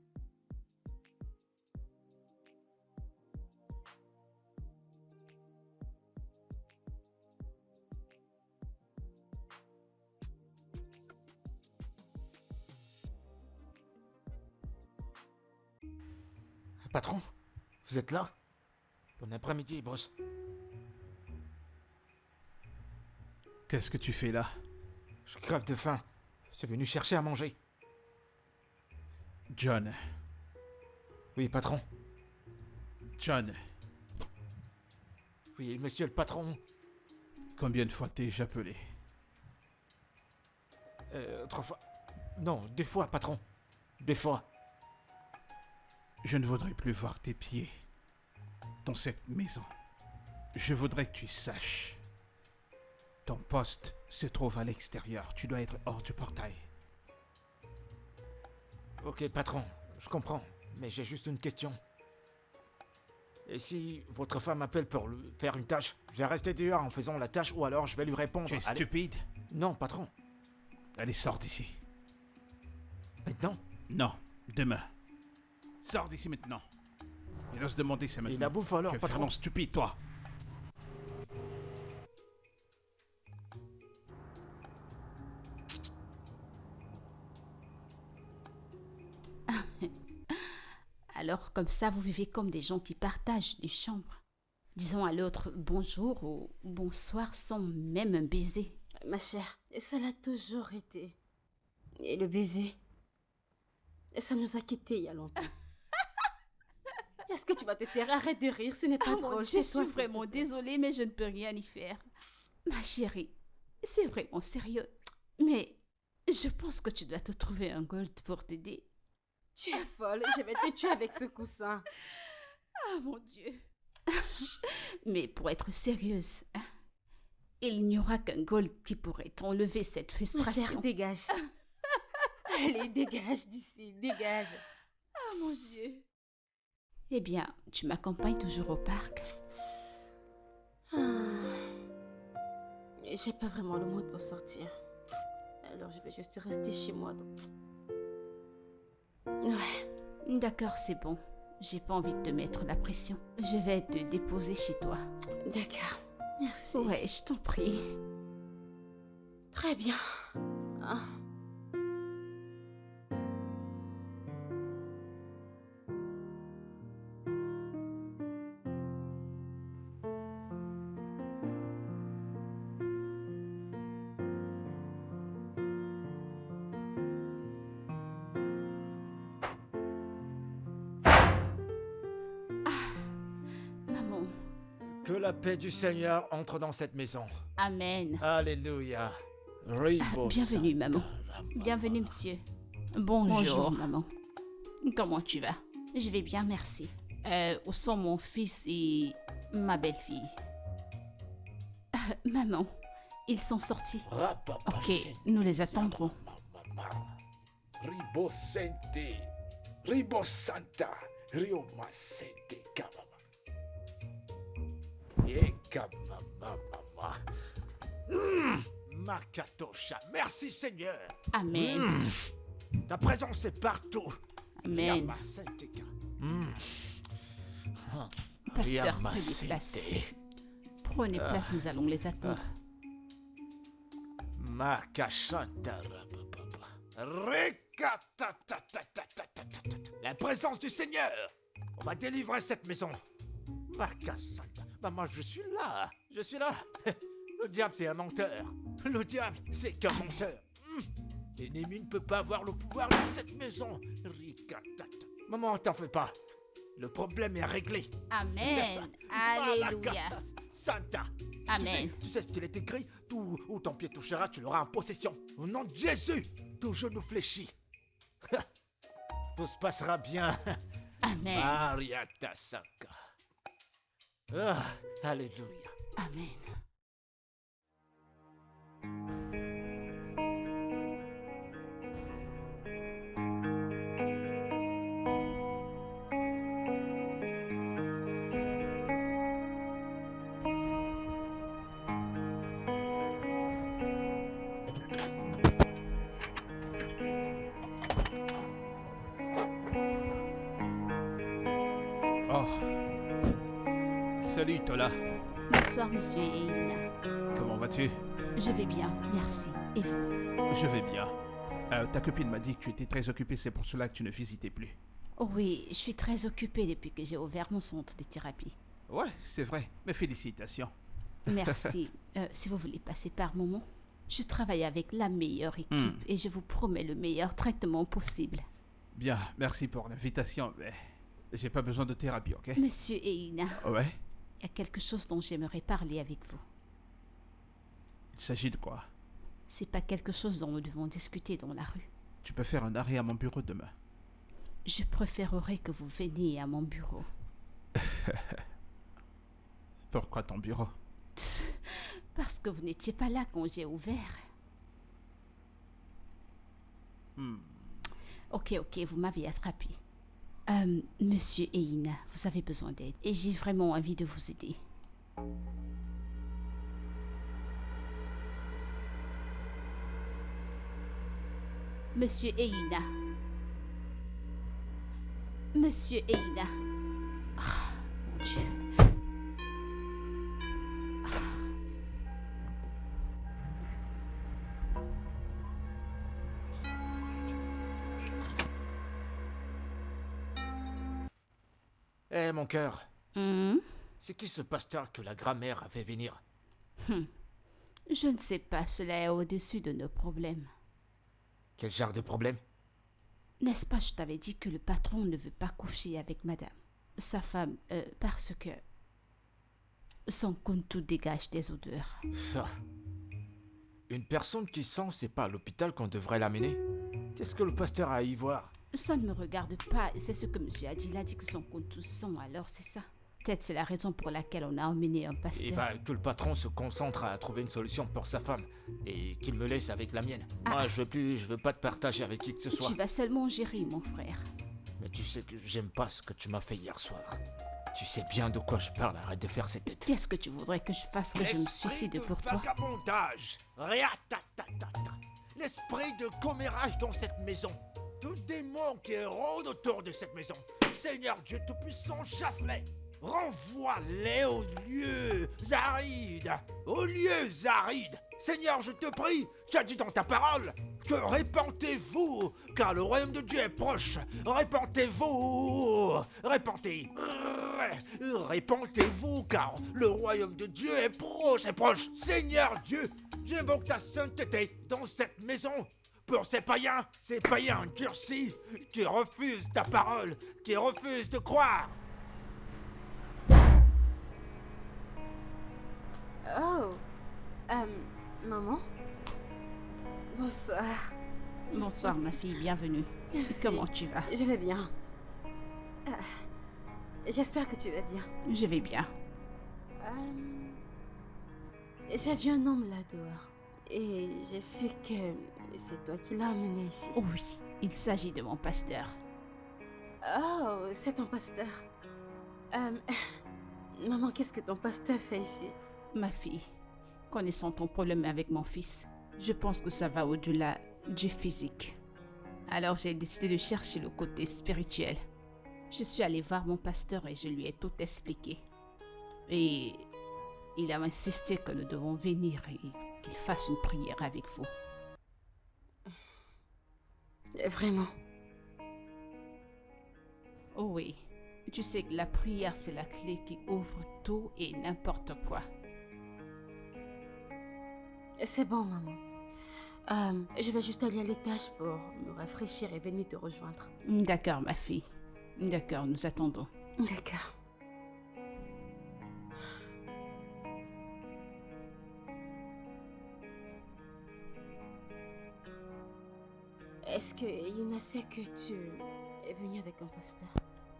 Speaker 1: Patron, vous êtes là? Bon après-midi, boss.
Speaker 4: Qu'est-ce que tu fais là?
Speaker 1: Je crève de faim. Je suis venu chercher à manger.
Speaker 4: John.
Speaker 1: Oui, patron.
Speaker 4: John,
Speaker 1: Oui, monsieur le patron.
Speaker 4: combien de fois t'ai-je appelé?
Speaker 1: 3 fois. Non, 2 fois, patron. 2 fois.
Speaker 4: Je ne voudrais plus voir tes pieds dans cette maison. Je voudrais que tu saches. Ton poste se trouve à l'extérieur. Tu dois être hors du portail.
Speaker 1: Ok, patron, je comprends. Mais j'ai juste une question. Et si votre femme m'appelle pour faire une tâche, je vais rester dehors en faisant la tâche ou alors je vais lui répondre.
Speaker 4: Tu es
Speaker 1: Allez.
Speaker 4: stupide?
Speaker 1: Non, patron.
Speaker 4: Allez, sors d'ici.
Speaker 1: Maintenant?
Speaker 4: Non, demain. Sors d'ici maintenant. Il ose demander ça maintenant.
Speaker 1: Et la bouffe alors,
Speaker 4: Tu es
Speaker 1: patron?
Speaker 4: vraiment stupide, toi.
Speaker 2: Alors, comme ça, vous vivez comme des gens qui partagent une chambre. Disons à l'autre bonjour ou bonsoir sans même un baiser.
Speaker 3: Ma chère, ça l'a toujours été. Et le baiser, ça nous a quittés il y a longtemps. Est-ce que tu vas te taire? Arrête de rire, ce n'est pas drôle.
Speaker 2: Je
Speaker 3: Chez
Speaker 2: suis
Speaker 3: toi, s'il te
Speaker 2: vraiment
Speaker 3: plaît.
Speaker 2: désolée, mais je ne peux rien y faire. Ma chérie, c'est vraiment sérieux. Mais je pense que tu dois te trouver un gold pour t'aider.
Speaker 3: Tu es folle, je vais te tuer avec ce coussin.
Speaker 2: Ah mon Dieu. Mais pour être sérieuse, hein, il n'y aura qu'un gold qui pourrait t'enlever cette
Speaker 3: Ma
Speaker 2: frustration.
Speaker 3: chère, dégage. Allez, dégage d'ici, dégage.
Speaker 2: Ah mon Dieu. Eh bien, tu m'accompagnes toujours au parc.
Speaker 3: J'ai pas vraiment le mood pour sortir. Alors je vais juste rester chez moi. Donc... Ouais,
Speaker 2: D'accord, c'est bon. J'ai pas envie de te mettre la pression. Je vais te déposer chez toi.
Speaker 3: d'accord. Merci.
Speaker 2: Ouais, je t'en prie.
Speaker 3: Très bien. Ah.
Speaker 2: Maman.
Speaker 1: Que la paix du Seigneur entre dans cette maison.
Speaker 2: Amen.
Speaker 1: Alléluia. Ribo
Speaker 2: Bienvenue,
Speaker 1: Santa
Speaker 2: maman.
Speaker 1: Rama.
Speaker 2: Bienvenue, monsieur. Bonjour, maman. Comment tu vas? Je vais bien, merci. Où sont mon fils et ma belle-fille? Maman, ils sont sortis.
Speaker 1: Rapapa
Speaker 2: Ok, nous les attendrons.
Speaker 1: Ribo Sente. Ribo Santa. Rio Masente Kababa. Mama. Makatosha. Merci Seigneur.
Speaker 2: Amen.
Speaker 1: Ta présence est partout.
Speaker 2: Amen.
Speaker 1: Yamasenteka.
Speaker 2: Pasteur, prenez place. Prenez place, nous allons les attendre.
Speaker 1: Makashantara papa. La présence du Seigneur. On va délivrer cette maison. Makashanta. Maman, je suis là. Je suis là. Le diable, c'est un menteur. Le diable, c'est qu'un menteur. L'ennemi ne peut pas avoir le pouvoir de cette maison. Rikatata. Maman, t'en fais pas. Le problème est réglé.
Speaker 2: Amen. Alléluia.
Speaker 1: Malakatas Santa.
Speaker 2: Amen.
Speaker 1: Tu sais ce qu'il est écrit? Tout où ton pied touchera, tu l'auras en possession. Au nom de Jésus, tout genou fléchit. Tout se passera bien.
Speaker 2: Amen.
Speaker 1: Mariata Saka. Ah, alléluia.
Speaker 2: Amen.
Speaker 4: Oh. Salut, Tola.
Speaker 2: Bonsoir, monsieur Eina.
Speaker 4: Comment vas-tu?
Speaker 2: Je vais bien, merci. Et vous?
Speaker 4: Je vais bien. Ta copine m'a dit que tu étais très occupée, c'est pour cela que tu ne visitais plus.
Speaker 2: Oui, je suis très occupée depuis que j'ai ouvert mon centre de thérapie.
Speaker 4: Ouais, c'est vrai, mais félicitations.
Speaker 2: Merci. Si vous voulez passer par moment, je travaille avec la meilleure équipe et je vous promets le meilleur traitement possible.
Speaker 4: Bien, merci pour l'invitation, mais j'ai pas besoin de thérapie, ok?
Speaker 2: Monsieur Eina,
Speaker 4: Ouais?
Speaker 2: il y a quelque chose dont j'aimerais parler avec vous.
Speaker 4: Il s'agit de quoi?
Speaker 2: C'est pas quelque chose dont nous devons discuter dans la rue.
Speaker 4: Tu peux faire un arrêt à mon bureau demain.
Speaker 2: Je préférerais que vous veniez à mon bureau.
Speaker 4: Pourquoi ton bureau?
Speaker 2: Parce que vous n'étiez pas là quand j'ai ouvert. Ok, vous m'avez attrapé. Monsieur Eina, vous avez besoin d'aide et j'ai vraiment envie de vous aider. Monsieur Eina. Monsieur Eina. Ah, mon Dieu.
Speaker 1: Eh, mon cœur,
Speaker 2: Hum?
Speaker 1: c'est qui ce pasteur que la grand-mère a fait venir?
Speaker 2: Je ne sais pas, cela est au-dessus de nos problèmes.
Speaker 1: Quel genre de problème?
Speaker 2: N'est-ce pas, je t'avais dit que le patron ne veut pas coucher avec madame, sa femme, parce que son kuntu dégage des odeurs.
Speaker 1: Ah. Une personne qui sent, c'est pas à l'hôpital qu'on devrait l'amener? Qu'est-ce que le pasteur a à y voir?
Speaker 2: Ça ne me regarde pas, c'est ce que monsieur a dit. Il a dit que son kuntu sent, alors c'est ça. Peut-être c'est la raison pour laquelle on a emmené un pasteur.
Speaker 1: Eh ben, que le patron se concentre à trouver une solution pour sa femme et qu'il me laisse avec la mienne. Moi, je veux pas te partager avec qui que ce soit.
Speaker 2: Tu vas seulement gérer, mon frère.
Speaker 1: Mais tu sais que j'aime pas ce que tu m'as fait hier soir. Tu sais bien de quoi je parle, arrête de faire cette tête.
Speaker 2: Qu'est-ce que tu voudrais que je fasse, que je me suicide pour toi?
Speaker 1: Vagabondage, riatatatata. L'esprit de commérage dans cette maison. Tout démon qui rôde autour de cette maison. Seigneur Dieu Tout-Puissant, chasse-les. Renvoie-les aux lieux arides. Aux lieux arides. Seigneur, je te prie, tu as dit dans ta parole que répentez-vous, car le royaume de Dieu est proche. Répentez-vous. Répentez-vous, car le royaume de Dieu est proche. Seigneur Dieu, j'invoque ta sainteté dans cette maison. Pour ces païens endurcis qui refusent ta parole, qui refusent de croire.
Speaker 3: Oh, Bonsoir.
Speaker 2: Bonsoir, ma fille, bienvenue.
Speaker 3: Merci.
Speaker 2: Comment tu vas?
Speaker 3: Je vais bien. J'espère que tu vas bien.
Speaker 2: Je vais bien.
Speaker 3: J'ai vu un homme là dehors. Et je sais que c'est toi qui l'as amené ici.
Speaker 2: Oui, il s'agit de mon pasteur.
Speaker 3: Oh, c'est ton pasteur. Maman, qu'est-ce que ton pasteur fait ici?
Speaker 2: Ma fille, connaissant ton problème avec mon fils, je pense que ça va au-delà du physique. Alors j'ai décidé de chercher le côté spirituel. Je suis allée voir mon pasteur et je lui ai tout expliqué. Et il a insisté que nous devons venir et qu'il fasse une prière avec vous.
Speaker 3: Vraiment?
Speaker 2: Oh oui, tu sais que la prière c'est la clé qui ouvre tout et n'importe quoi.
Speaker 3: C'est bon, maman. Je vais juste aller à l'étage pour me rafraîchir et venir te rejoindre.
Speaker 2: D'accord, ma fille. D'accord, nous attendons.
Speaker 3: D'accord. Est-ce que Ina sait que tu es venu avec un pasteur?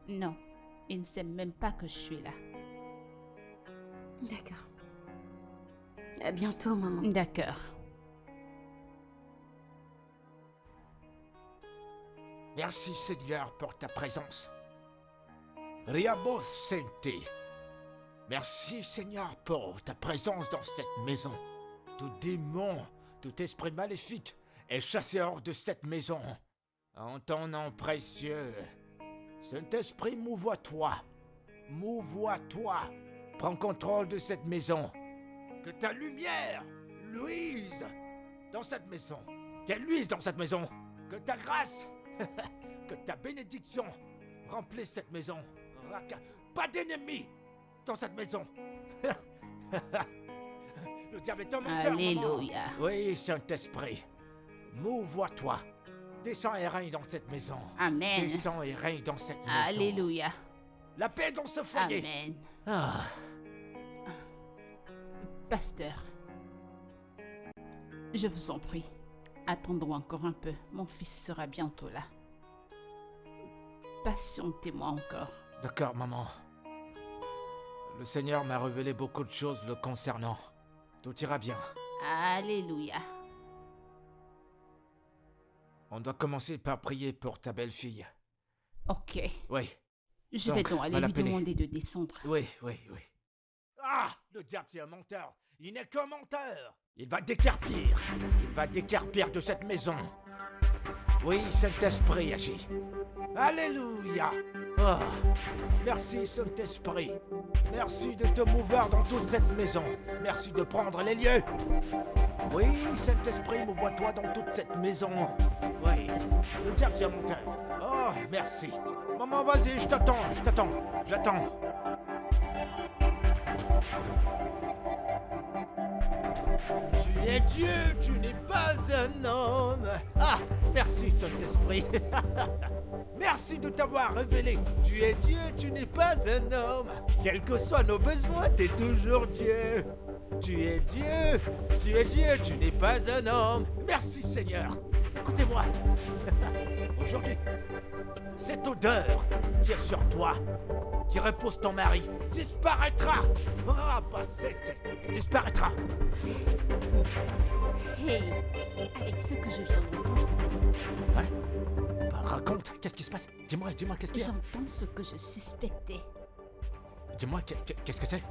Speaker 2: Non, il ne sait même pas que je suis là.
Speaker 3: D'accord. À bientôt, maman.
Speaker 2: D'accord.
Speaker 1: Merci Seigneur pour ta présence. Riabo Sente. Merci Seigneur pour ta présence dans cette maison. Tout démon, tout esprit maléfique est chassé hors de cette maison. En ton nom précieux. Saint-Esprit, mouvoie-toi. Mouvoie-toi. Prends contrôle de cette maison. Que ta lumière luise dans cette maison. Qu'elle luise dans cette maison. Que ta grâce, que ta bénédiction remplisse cette maison. Pas d'ennemis dans cette maison. Le diable est un menteur.
Speaker 2: Alléluia.
Speaker 1: Maman. Oui, Saint-Esprit. Mouvoie-toi. Descends et règne dans cette maison.
Speaker 2: Amen.
Speaker 1: Descends et règne dans cette maison.
Speaker 2: Alléluia.
Speaker 1: La paix dans ce foyer.
Speaker 2: Amen.
Speaker 1: Ah.
Speaker 2: Pasteur, je vous en prie, attendons encore un peu. Mon fils sera bientôt là. Patientez-moi encore.
Speaker 1: D'accord, maman. Le Seigneur m'a révélé beaucoup de choses le concernant. Tout ira bien.
Speaker 2: Alléluia.
Speaker 1: On doit commencer par prier pour ta belle-fille.
Speaker 2: Ok.
Speaker 1: Oui.
Speaker 2: Je vais donc aller lui
Speaker 1: l'appeler.
Speaker 2: demander de descendre.
Speaker 1: Oui. Ah! Le diable, c'est un menteur. Il n'est qu'un menteur. Il va décarpir. Il va décarpir de cette maison. Oui, Saint-Esprit agit. Alléluia. Oh. Merci, Saint-Esprit. Merci de te mouvoir dans toute cette maison. Merci de prendre les lieux. Oui, Saint-Esprit, mouvoie-toi dans toute cette maison. Oui, le diable, c'est un menteur. Oh, merci. Maman, vas-y, je t'attends. J'attends. Tu es Dieu, tu n'es pas un homme. Ah, merci Saint-Esprit. Merci de t'avoir révélé. Tu es Dieu, tu n'es pas un homme. Quels que soient nos besoins, t'es toujours Dieu. Tu es Dieu, tu n'es pas un homme. Merci Seigneur. Écoutez-moi. Aujourd'hui, cette odeur qui est sur toi, qui repose ton mari, disparaîtra. Rapacette, disparaîtra.
Speaker 2: Hey, avec ce que je viens d'entendre,
Speaker 1: Ouais. Bah, raconte, qu'est-ce qui se passe? Dis-moi, qu'est-ce qu'il y a?
Speaker 2: j'entends ce que je suspectais.
Speaker 1: Dis-moi, qu'est-ce que c'est?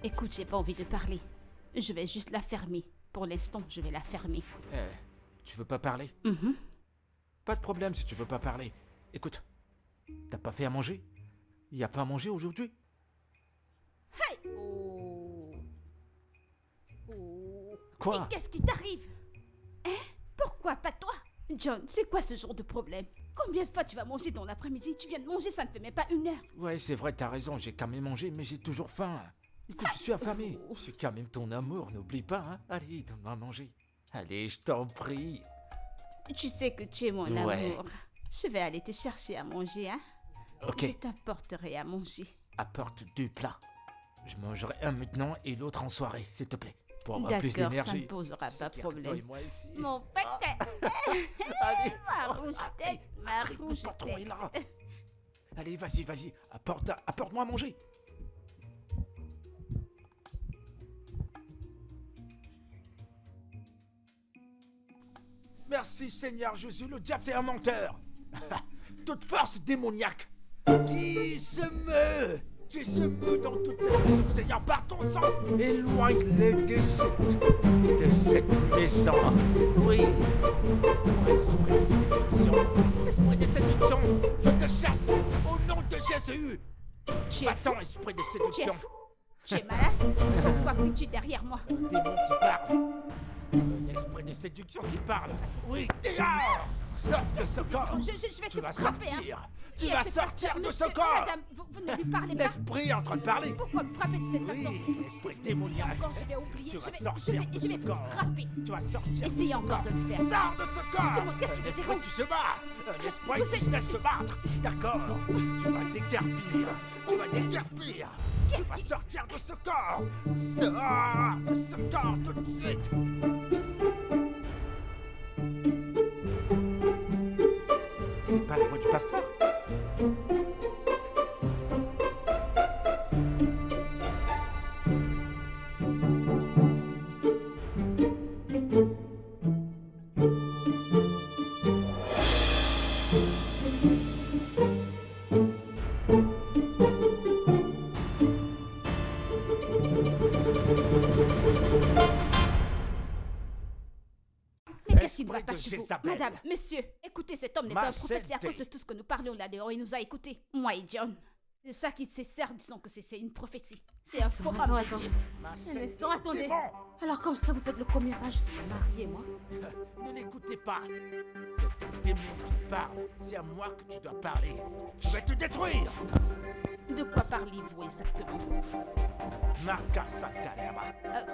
Speaker 2: Écoute, j'ai pas envie de parler. Je vais juste la fermer. Pour l'instant, je vais la fermer.
Speaker 1: Tu veux pas parler?
Speaker 2: Mhm.
Speaker 1: Pas de problème si tu veux pas parler. Écoute, t'as pas fait à manger? Y a pas à manger aujourd'hui?
Speaker 2: Hey! Oh.
Speaker 1: Quoi?
Speaker 2: Et qu'est-ce qui t'arrive? Hein? Pourquoi pas toi? John, c'est quoi ce genre de problème? Combien de fois tu vas manger dans l'après-midi? Tu viens de manger, ça ne fait même pas 1 heure.
Speaker 1: Ouais, c'est vrai, t'as raison, j'ai quand même mangé, mais j'ai toujours faim. Écoute, je suis affamé. Je suis quand même ton amour, n'oublie pas, hein? Allez, donne-moi à manger. Allez, je t'en prie.
Speaker 2: Tu sais que tu es mon
Speaker 1: Ouais.
Speaker 2: amour. Je vais aller te chercher à manger, hein?
Speaker 1: Ok,
Speaker 2: Je t'apporterai à manger.
Speaker 1: apporte 2 plats. Je mangerai un maintenant et l'autre en soirée, s'il te plaît. Pour avoir plus
Speaker 2: D'accord,
Speaker 1: d'énergie.
Speaker 2: ça ne posera pas de
Speaker 1: Toi et
Speaker 2: problème.
Speaker 1: moi ici.
Speaker 2: Mon petit,
Speaker 1: Allez,
Speaker 2: ma rouge tête, ma
Speaker 1: arrête, mon
Speaker 2: rouge
Speaker 1: patron est
Speaker 2: tête.
Speaker 1: là. Allez, vas-y, apporte-moi à manger. Merci Seigneur Jésus, le diable c'est un menteur. Toute force démoniaque qui se meut dans toute cette maison, Seigneur, par ton sang, éloigne-les de cette maison. Oui, esprit de séduction, je te chasse au nom de Jésus.
Speaker 2: Tu es
Speaker 1: Va-t'en, esprit de séduction.
Speaker 2: fou. Tu es malade? Pourquoi es-tu derrière moi?
Speaker 1: Un démon qui parle. Un esprit de séduction qui parle. Oui, dehors! Sors de ce corps!
Speaker 2: Je vais
Speaker 1: Tu
Speaker 2: te
Speaker 1: vas
Speaker 2: frapper, hein.
Speaker 1: sortir!
Speaker 2: Qui
Speaker 1: Tu
Speaker 2: est
Speaker 1: vas
Speaker 2: ce
Speaker 1: sortir
Speaker 2: pasteur,
Speaker 1: de ce
Speaker 2: monsieur?
Speaker 1: corps!
Speaker 2: Madame, vous ne lui parlez pas.
Speaker 1: L'esprit est en train de parler!
Speaker 2: Pourquoi me frapper de cette façon?
Speaker 1: Oui, esprit
Speaker 2: Si
Speaker 1: démoniaque!
Speaker 2: encore, je vais oublier.
Speaker 1: Tu vas
Speaker 2: Je
Speaker 1: sortir de
Speaker 2: vais
Speaker 1: ce
Speaker 2: vous
Speaker 1: corps!
Speaker 2: frapper.
Speaker 1: Tu vas sortir!
Speaker 2: Essayez encore de le faire.
Speaker 1: Sors de ce corps!
Speaker 2: Justement, qu'est-ce qui
Speaker 1: Un
Speaker 2: vous
Speaker 1: esprit
Speaker 2: dérange?
Speaker 1: qui se bat! Un esprit
Speaker 2: Vous
Speaker 1: qui
Speaker 2: êtes-
Speaker 1: sait se battre! D'accord! Tu vas déguerpir! Tu vas déguerpir! Tu
Speaker 2: Qu'est-ce
Speaker 1: vas
Speaker 2: qui-
Speaker 1: sortir de ce corps! Sors de ce corps tout de suite! C'est pas la voix du pasteur?
Speaker 2: Mais qu'est-ce qui ne va
Speaker 1: Esprit
Speaker 2: pas
Speaker 1: de
Speaker 2: chez vous?
Speaker 1: Jézabel.
Speaker 2: Madame, monsieur, écoutez, cet homme n'est
Speaker 1: Ma
Speaker 2: pas un prophète, c'est à
Speaker 1: sainteté.
Speaker 2: cause de tout ce que nous parlions là dehors. Il nous a écoutés, moi et John. De ça qu'il se sert, disons que c'est une prophétie. C'est un faux homme de
Speaker 3: attends.
Speaker 2: Dieu.
Speaker 3: Un instant, attendez.
Speaker 1: Démon!
Speaker 3: Alors comme ça, vous faites le commérage sur mon mari et moi?
Speaker 1: Ne l'écoutez pas. C'est un démon qui parle. C'est à moi que tu dois parler. Je vais te détruire.
Speaker 2: De quoi parlez-vous exactement?
Speaker 1: Marca Santalema.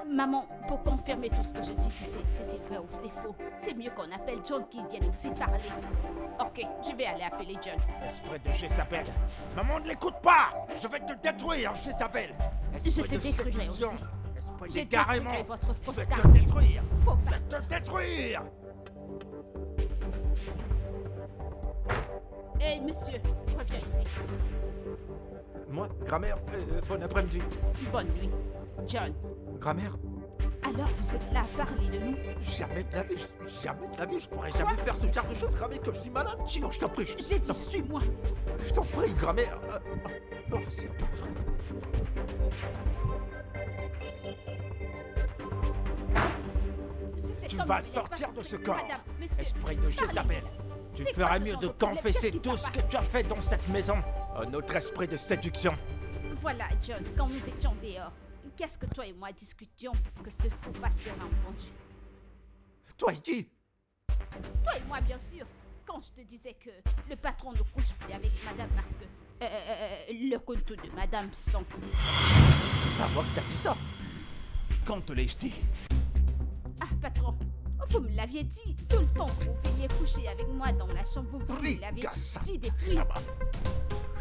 Speaker 2: Maman, pour confirmer tout ce que je dis, si c'est vrai ou c'est faux, c'est mieux qu'on appelle John qui vienne aussi parler. Ok, je vais aller appeler John.
Speaker 1: Esprit de Jézabel. Maman, ne l'écoute pas. Je vais te détruire, Jézabel. Esprit
Speaker 2: Je te
Speaker 1: de
Speaker 2: détruirai
Speaker 1: séduction.
Speaker 2: aussi.
Speaker 1: Esprit
Speaker 2: Je
Speaker 1: d'égarement.
Speaker 2: détruirai votre
Speaker 1: Je
Speaker 2: fausse
Speaker 1: vais
Speaker 2: carte.
Speaker 1: te détruire.
Speaker 2: Faux
Speaker 1: Je vais
Speaker 2: pasteur.
Speaker 1: te détruire.
Speaker 2: Hé, monsieur, reviens ici.
Speaker 1: Moi, grand-mère, bon après-midi.
Speaker 2: Bonne nuit. John,
Speaker 1: Grand-mère,
Speaker 2: alors vous êtes là à parler de nous?
Speaker 1: jamais de la vie, je pourrais jamais faire ce genre de choses, grand-mère, que je suis malade. Sinon, je t'en prie,
Speaker 2: J'ai dit, suis-moi.
Speaker 1: je t'en prie, grand-mère. Non, c'est pas vrai.
Speaker 2: Si cet
Speaker 1: Tu
Speaker 2: homme
Speaker 1: vas
Speaker 2: ne se laisse
Speaker 1: sortir
Speaker 2: pas-
Speaker 1: de ce corps.
Speaker 2: Madame, monsieur,
Speaker 1: Esprit de Jézabel, tu
Speaker 2: C'est quoi
Speaker 1: feras
Speaker 2: ce
Speaker 1: mieux
Speaker 2: genre
Speaker 1: de
Speaker 2: de problème?
Speaker 1: confesser
Speaker 2: Qu'est-ce qui
Speaker 1: tout
Speaker 2: va
Speaker 1: ce
Speaker 2: pas?
Speaker 1: que tu as fait dans cette maison. Un autre esprit de séduction.
Speaker 2: voilà, John, quand nous étions dehors, qu'est-ce que toi et moi discutions que ce faux pasteur a entendu?
Speaker 1: Toi et qui?
Speaker 2: Toi et moi, bien sûr. Quand je te disais que le patron ne couche plus avec madame parce que le compte de madame sent.
Speaker 1: C'est pas moi que t'as dit ça.
Speaker 4: Quand te l'ai-je dit?
Speaker 2: Ah, patron, vous me l'aviez dit. Tout le temps que vous veniez coucher avec moi dans la chambre, vous me l'aviez
Speaker 1: Ricassa.
Speaker 2: dit depuis.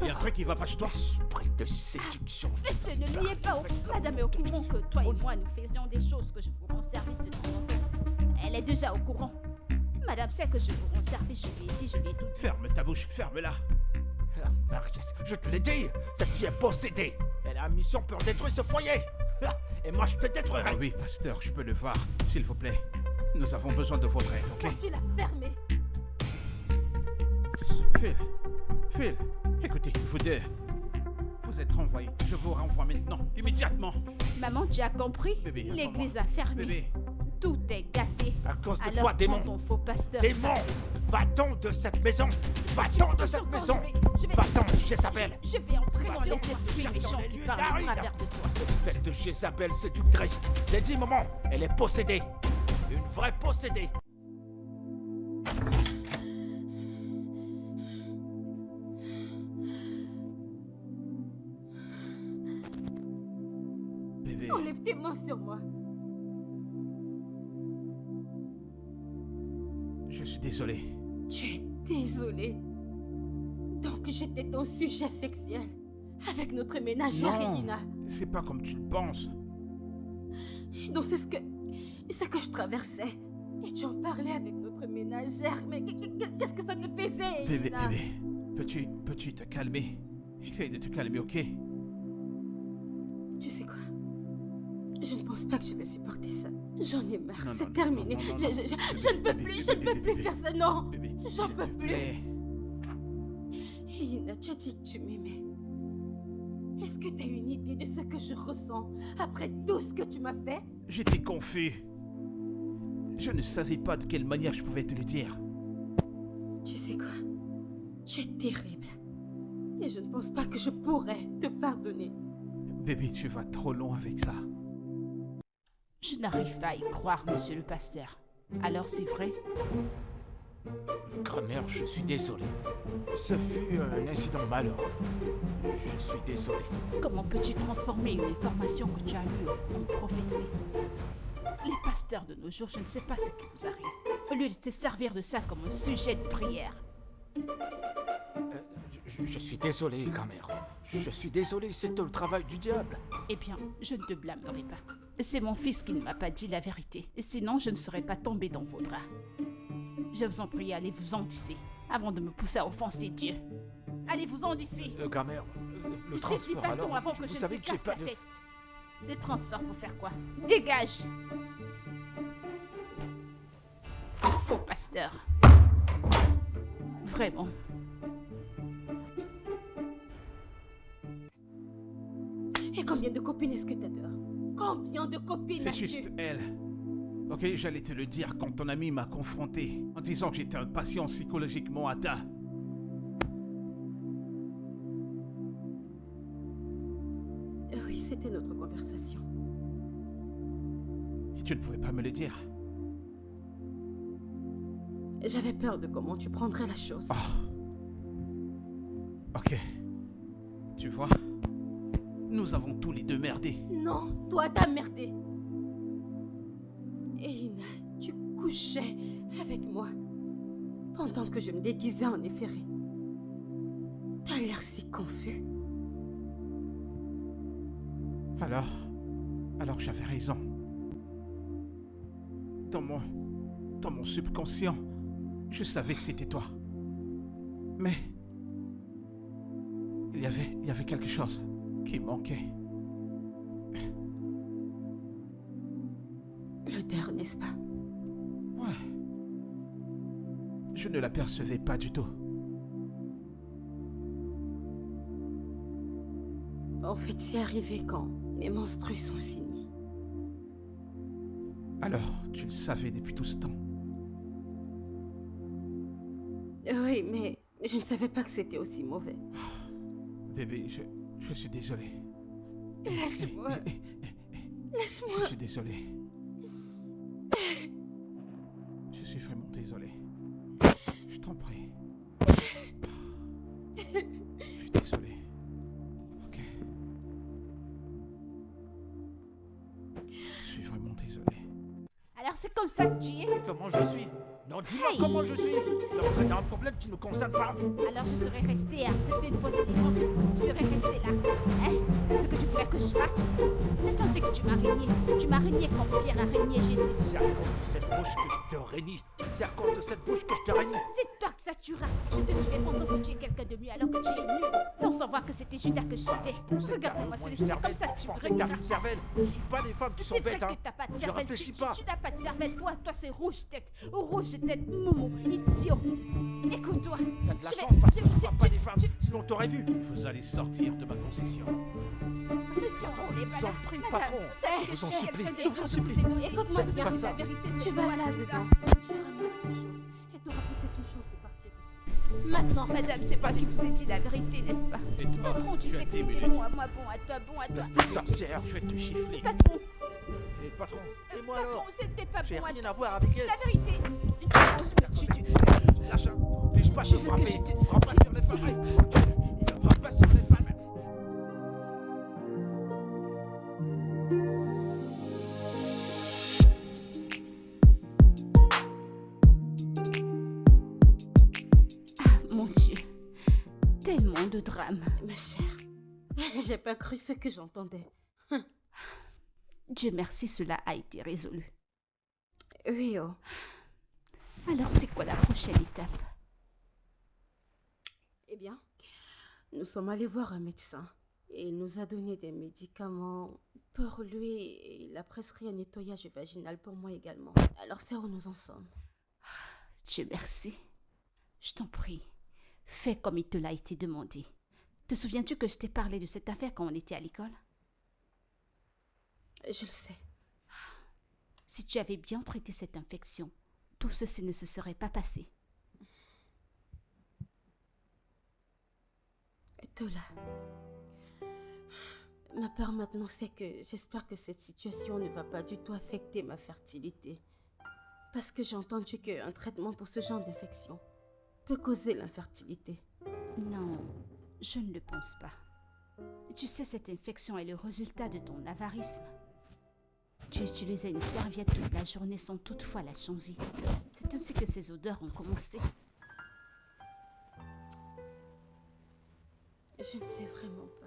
Speaker 4: Il y a un truc qui va pas chez toi?
Speaker 1: Esprit de séduction.
Speaker 2: Monsieur, ne niez pas. Madame est au courant que toi et moi, nous faisions des choses que je vous rends service de temps en temps. Elle est déjà au courant. Madame sait que je vous rends service, je lui ai dit, je lui ai tout dit.
Speaker 4: Ferme ta bouche, ferme-la.
Speaker 1: Ah, Mariette, je te l'ai dit, cette fille est possédée. Elle a une mission pour détruire ce foyer. Ah, et moi, je te détruirai.
Speaker 4: Ah oui, pasteur, je peux le voir, s'il vous plaît. Nous avons besoin de votre aide, ok?
Speaker 3: Tu l'as fermé.
Speaker 4: Phil, écoutez, vous deux. Vous êtes renvoyés. Je vous renvoie maintenant, immédiatement.
Speaker 2: Maman, tu as compris?
Speaker 4: Bébé,
Speaker 2: L'église
Speaker 4: attends-moi.
Speaker 2: a fermé.
Speaker 4: Bébé,
Speaker 2: Tout est gâté.
Speaker 1: À cause de
Speaker 2: Alors
Speaker 1: toi, démon.
Speaker 2: prends ton faux pasteur.
Speaker 1: Démon, va-t'en de cette maison. Va-t'en de cette maison. Va-t'en, Jézabel.
Speaker 2: Je vais entrer dans les
Speaker 1: Va-t'en,
Speaker 2: esprits
Speaker 1: va-t'en,
Speaker 2: méchants
Speaker 1: les
Speaker 2: qui
Speaker 1: lieux
Speaker 2: parlent au
Speaker 1: d'Aride.
Speaker 2: travers de toi.
Speaker 1: Espèce de Jézabel séductrice. J'ai dit, maman, elle est possédée. Une vraie possédée.
Speaker 4: bébé.
Speaker 3: Enlève tes mains sur moi.
Speaker 4: Je suis désolé.
Speaker 3: Tu es désolé. Donc j'étais ton sujet sexuel avec notre ménagère
Speaker 4: Non,
Speaker 3: Elina.
Speaker 4: c'est pas comme tu le penses.
Speaker 3: Donc c'est ce que je traversais. Et tu en parlais avec notre ménagère. Mais qu'est-ce que ça te faisait,
Speaker 4: Bébé,
Speaker 3: Elina?
Speaker 4: peux-tu te calmer? Essaye de te calmer, ok?
Speaker 3: Tu sais quoi? Je ne pense pas que je vais supporter ça. J'en ai marre,
Speaker 4: Non,
Speaker 3: c'est
Speaker 4: non,
Speaker 3: terminé.
Speaker 4: non, non, non,
Speaker 3: Je ne peux
Speaker 4: Bébé,
Speaker 3: plus,
Speaker 4: bébé,
Speaker 3: je ne peux
Speaker 4: bébé,
Speaker 3: plus faire ça, non.
Speaker 4: Bébé,
Speaker 3: J'en
Speaker 4: s'il
Speaker 3: peux
Speaker 4: te
Speaker 3: plus.
Speaker 4: plaît.
Speaker 3: Elina, tu as dit que tu m'aimais. Est-ce que tu as une idée de ce que je ressens après tout ce que tu m'as fait?
Speaker 4: J'étais confus. Je ne savais pas de quelle manière je pouvais te le dire.
Speaker 3: Tu sais quoi? Tu es terrible. Et je ne pense pas que je pourrais te pardonner.
Speaker 4: Bébé, tu vas trop loin avec ça.
Speaker 2: Je n'arrive pas à y croire, monsieur le pasteur. Alors c'est vrai?
Speaker 1: Grand-mère, je suis désolé. Ce fut un incident malheureux. Je suis désolé.
Speaker 2: Comment peux-tu transformer une information que tu as eue en prophétie? Les pasteurs de nos jours, je ne sais pas ce qui vous arrive. Au lieu de te servir de ça comme un sujet de prière.
Speaker 1: Je suis désolé, grand-mère. Je suis désolé, c'est le travail du diable.
Speaker 2: Eh bien, je ne te blâmerai pas. C'est mon fils qui ne m'a pas dit la vérité. Sinon, je ne serais pas tombée dans vos draps. Je vous en prie, allez-vous-en d'ici, avant de me pousser à offenser Dieu. Allez-vous-en d'ici.
Speaker 1: Grand-mère, le
Speaker 2: J'ai dit
Speaker 1: transport
Speaker 2: va-t'en
Speaker 1: alors...
Speaker 2: avant que
Speaker 1: vous
Speaker 2: je ne
Speaker 1: savez
Speaker 2: te
Speaker 1: que j'ai
Speaker 2: casse
Speaker 1: pas
Speaker 2: la
Speaker 1: de...
Speaker 2: tête. Le transfert pour faire quoi? Dégage! Faux pasteur. Vraiment.
Speaker 3: Et combien de copines est-ce que t'adores? Combien de copines
Speaker 4: C'est
Speaker 3: as-tu?
Speaker 4: juste elle. Ok, j'allais te le dire quand ton ami m'a confronté, en disant que j'étais un patient psychologiquement atteint.
Speaker 3: Oui, c'était notre conversation.
Speaker 4: Et tu ne pouvais pas me le dire.
Speaker 3: J'avais peur de comment tu prendrais la chose.
Speaker 4: Ok. Tu vois, nous avons tous les deux merdé.
Speaker 3: Non, toi t'as merdé. Elina, tu couchais avec moi pendant que je me déguisais en efféré. T'as l'air si confus.
Speaker 4: Alors j'avais raison. Dans mon subconscient, je savais que c'était toi. Mais il y avait quelque chose qui manquait.
Speaker 3: L'odeur, n'est-ce pas?
Speaker 4: Ouais. Je ne l'apercevais pas du tout.
Speaker 3: En fait, c'est arrivé quand mes menstrues sont finies.
Speaker 4: Alors, tu le savais depuis tout ce temps.
Speaker 3: Oui, mais je ne savais pas que c'était aussi mauvais.
Speaker 4: Bébé, je suis désolé.
Speaker 3: Lâche-moi.
Speaker 4: Je
Speaker 3: Lâche-moi.
Speaker 4: suis désolé. Je suis vraiment désolé. Je t'en prie. Je suis désolé. Ok. Je suis vraiment désolé.
Speaker 2: Alors c'est comme ça que tu es?
Speaker 1: Comment je suis? Non, dis-moi
Speaker 2: Hey.
Speaker 1: comment je suis. Je suis entré dans un problème qui ne me concerne pas.
Speaker 2: Alors je serais restée à accepter une fausse délivrance. Je serais restée là. Hein? C'est ce que tu voulais que je fasse? C'est toi, c'est que tu m'as régné. Tu m'as régné comme Pierre a régné Jésus.
Speaker 1: C'est à cause de cette bouche que je te réunis. C'est à cause de cette bouche que je te réunis.
Speaker 2: C'est toi que ça tuera. Je te suivais pensant que tu es quelqu'un de mieux alors que tu es nul. Sans savoir que c'était Judas que je suivais. Regarde-moi sur les yeux, c'est comme ça que tu
Speaker 1: Je pensais que t'avais
Speaker 2: régneras.
Speaker 1: une cervelle. Je suis pas des femmes qui sont
Speaker 2: C'est vrai
Speaker 1: bêtes, hein.
Speaker 2: que t'as pas de
Speaker 1: Je
Speaker 2: cervelle.
Speaker 1: réfléchis
Speaker 2: Tu
Speaker 1: pas.
Speaker 2: n'as pas de cervelle. Toi c'est rouge tête. Rouge tête, momo, idiot. Écoute-toi.
Speaker 1: T'as de la
Speaker 2: Je vais-
Speaker 1: chance parce que
Speaker 2: je-
Speaker 1: je ne vois pas
Speaker 2: tu-
Speaker 1: des femmes.
Speaker 2: tu-
Speaker 1: Sinon t'aurais vu.
Speaker 4: Vous allez sortir de ma concession.
Speaker 2: Monsieur, on est pas
Speaker 1: je vous
Speaker 2: là.
Speaker 1: en prie,
Speaker 2: Madame,
Speaker 1: patron.
Speaker 2: vous savez que
Speaker 1: Je vous en
Speaker 2: suis
Speaker 1: supplie,
Speaker 2: quelqu'un
Speaker 1: je vous en
Speaker 2: de
Speaker 1: supplie.
Speaker 2: séduit.
Speaker 3: Écoute-moi
Speaker 2: Je vous
Speaker 3: bien.
Speaker 2: dis la vérité, c'est
Speaker 3: Tu vas
Speaker 2: toi,
Speaker 3: là
Speaker 2: c'est
Speaker 3: dedans.
Speaker 2: ça.
Speaker 3: Tu ramasses tes choses et tu auras peut-être une chance de partir d'ici. Maintenant,
Speaker 2: Madame, c'est pas qui vous ai dit la vérité, n'est-ce pas?
Speaker 4: Et toi,
Speaker 2: Patron, tu
Speaker 4: tu as
Speaker 2: sais que
Speaker 4: 10
Speaker 2: c'était
Speaker 4: minutes.
Speaker 2: bon à moi, bon à toi, bon à toi.
Speaker 1: Espèce de sorcière.
Speaker 4: Je vais te gifler.
Speaker 2: Patron,
Speaker 1: Et patron, et moi
Speaker 2: patron,
Speaker 1: alors?
Speaker 2: c'était pas
Speaker 1: J'ai
Speaker 2: bon à
Speaker 1: rien
Speaker 2: toi.
Speaker 1: à voir avec elle.
Speaker 2: La vérité.
Speaker 1: Lâche, n'empêche pas de
Speaker 2: Je veux que
Speaker 1: frapper.
Speaker 2: je te-
Speaker 1: Frappe pas sur les femmes. Frappe pas sur les femmes.
Speaker 2: Ah, mon Dieu. Tellement de drame.
Speaker 3: ma chère, j'ai pas cru ce que j'entendais.
Speaker 2: Dieu merci, cela a été résolu.
Speaker 3: Oui, oh.
Speaker 2: Alors, c'est quoi la prochaine étape?
Speaker 3: Eh bien, nous sommes allés voir un médecin et il nous a donné des médicaments pour lui et il a prescrit un nettoyage vaginal pour moi également. Alors, c'est où nous en sommes.
Speaker 2: Dieu merci. Je t'en prie, fais comme il te l'a été demandé. Te souviens-tu que je t'ai parlé de cette affaire quand on était à l'école?
Speaker 3: Je le sais.
Speaker 2: Si tu avais bien traité cette infection, tout ceci ne se serait pas passé.
Speaker 3: Tola, ma peur maintenant c'est que j'espère que cette situation ne va pas du tout affecter ma fertilité. Parce que j'ai entendu qu'un traitement pour ce genre d'infection peut causer l'infertilité.
Speaker 2: Non, je ne le pense pas. Tu sais, cette infection est le résultat de ton avarisme. Tu utilisais une serviette toute la journée sans toutefois la changer. C'est ainsi que ces odeurs ont commencé.
Speaker 3: Je ne sais vraiment pas.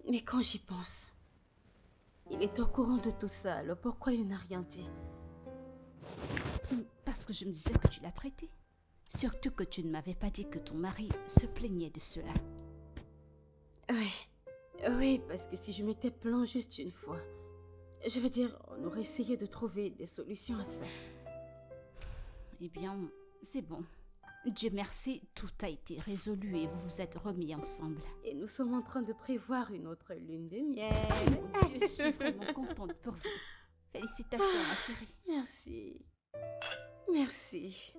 Speaker 3: Mais quand j'y pense, il est au courant de tout ça, alors pourquoi il n'a rien dit?
Speaker 2: Parce que je me disais que tu l'as traité. Surtout que tu ne m'avais pas dit que ton mari se plaignait de cela.
Speaker 3: Oui, parce que si je m'étais plaint juste une fois, je veux dire, on aurait essayé de trouver des solutions à ça.
Speaker 2: Eh bien, c'est bon. Dieu merci, tout a été résolu et vous vous êtes remis ensemble.
Speaker 3: Et nous sommes en train de prévoir une autre lune de miel.
Speaker 2: Mon Dieu, je suis vraiment contente pour vous. Félicitations, ma chérie.
Speaker 3: Merci. Merci.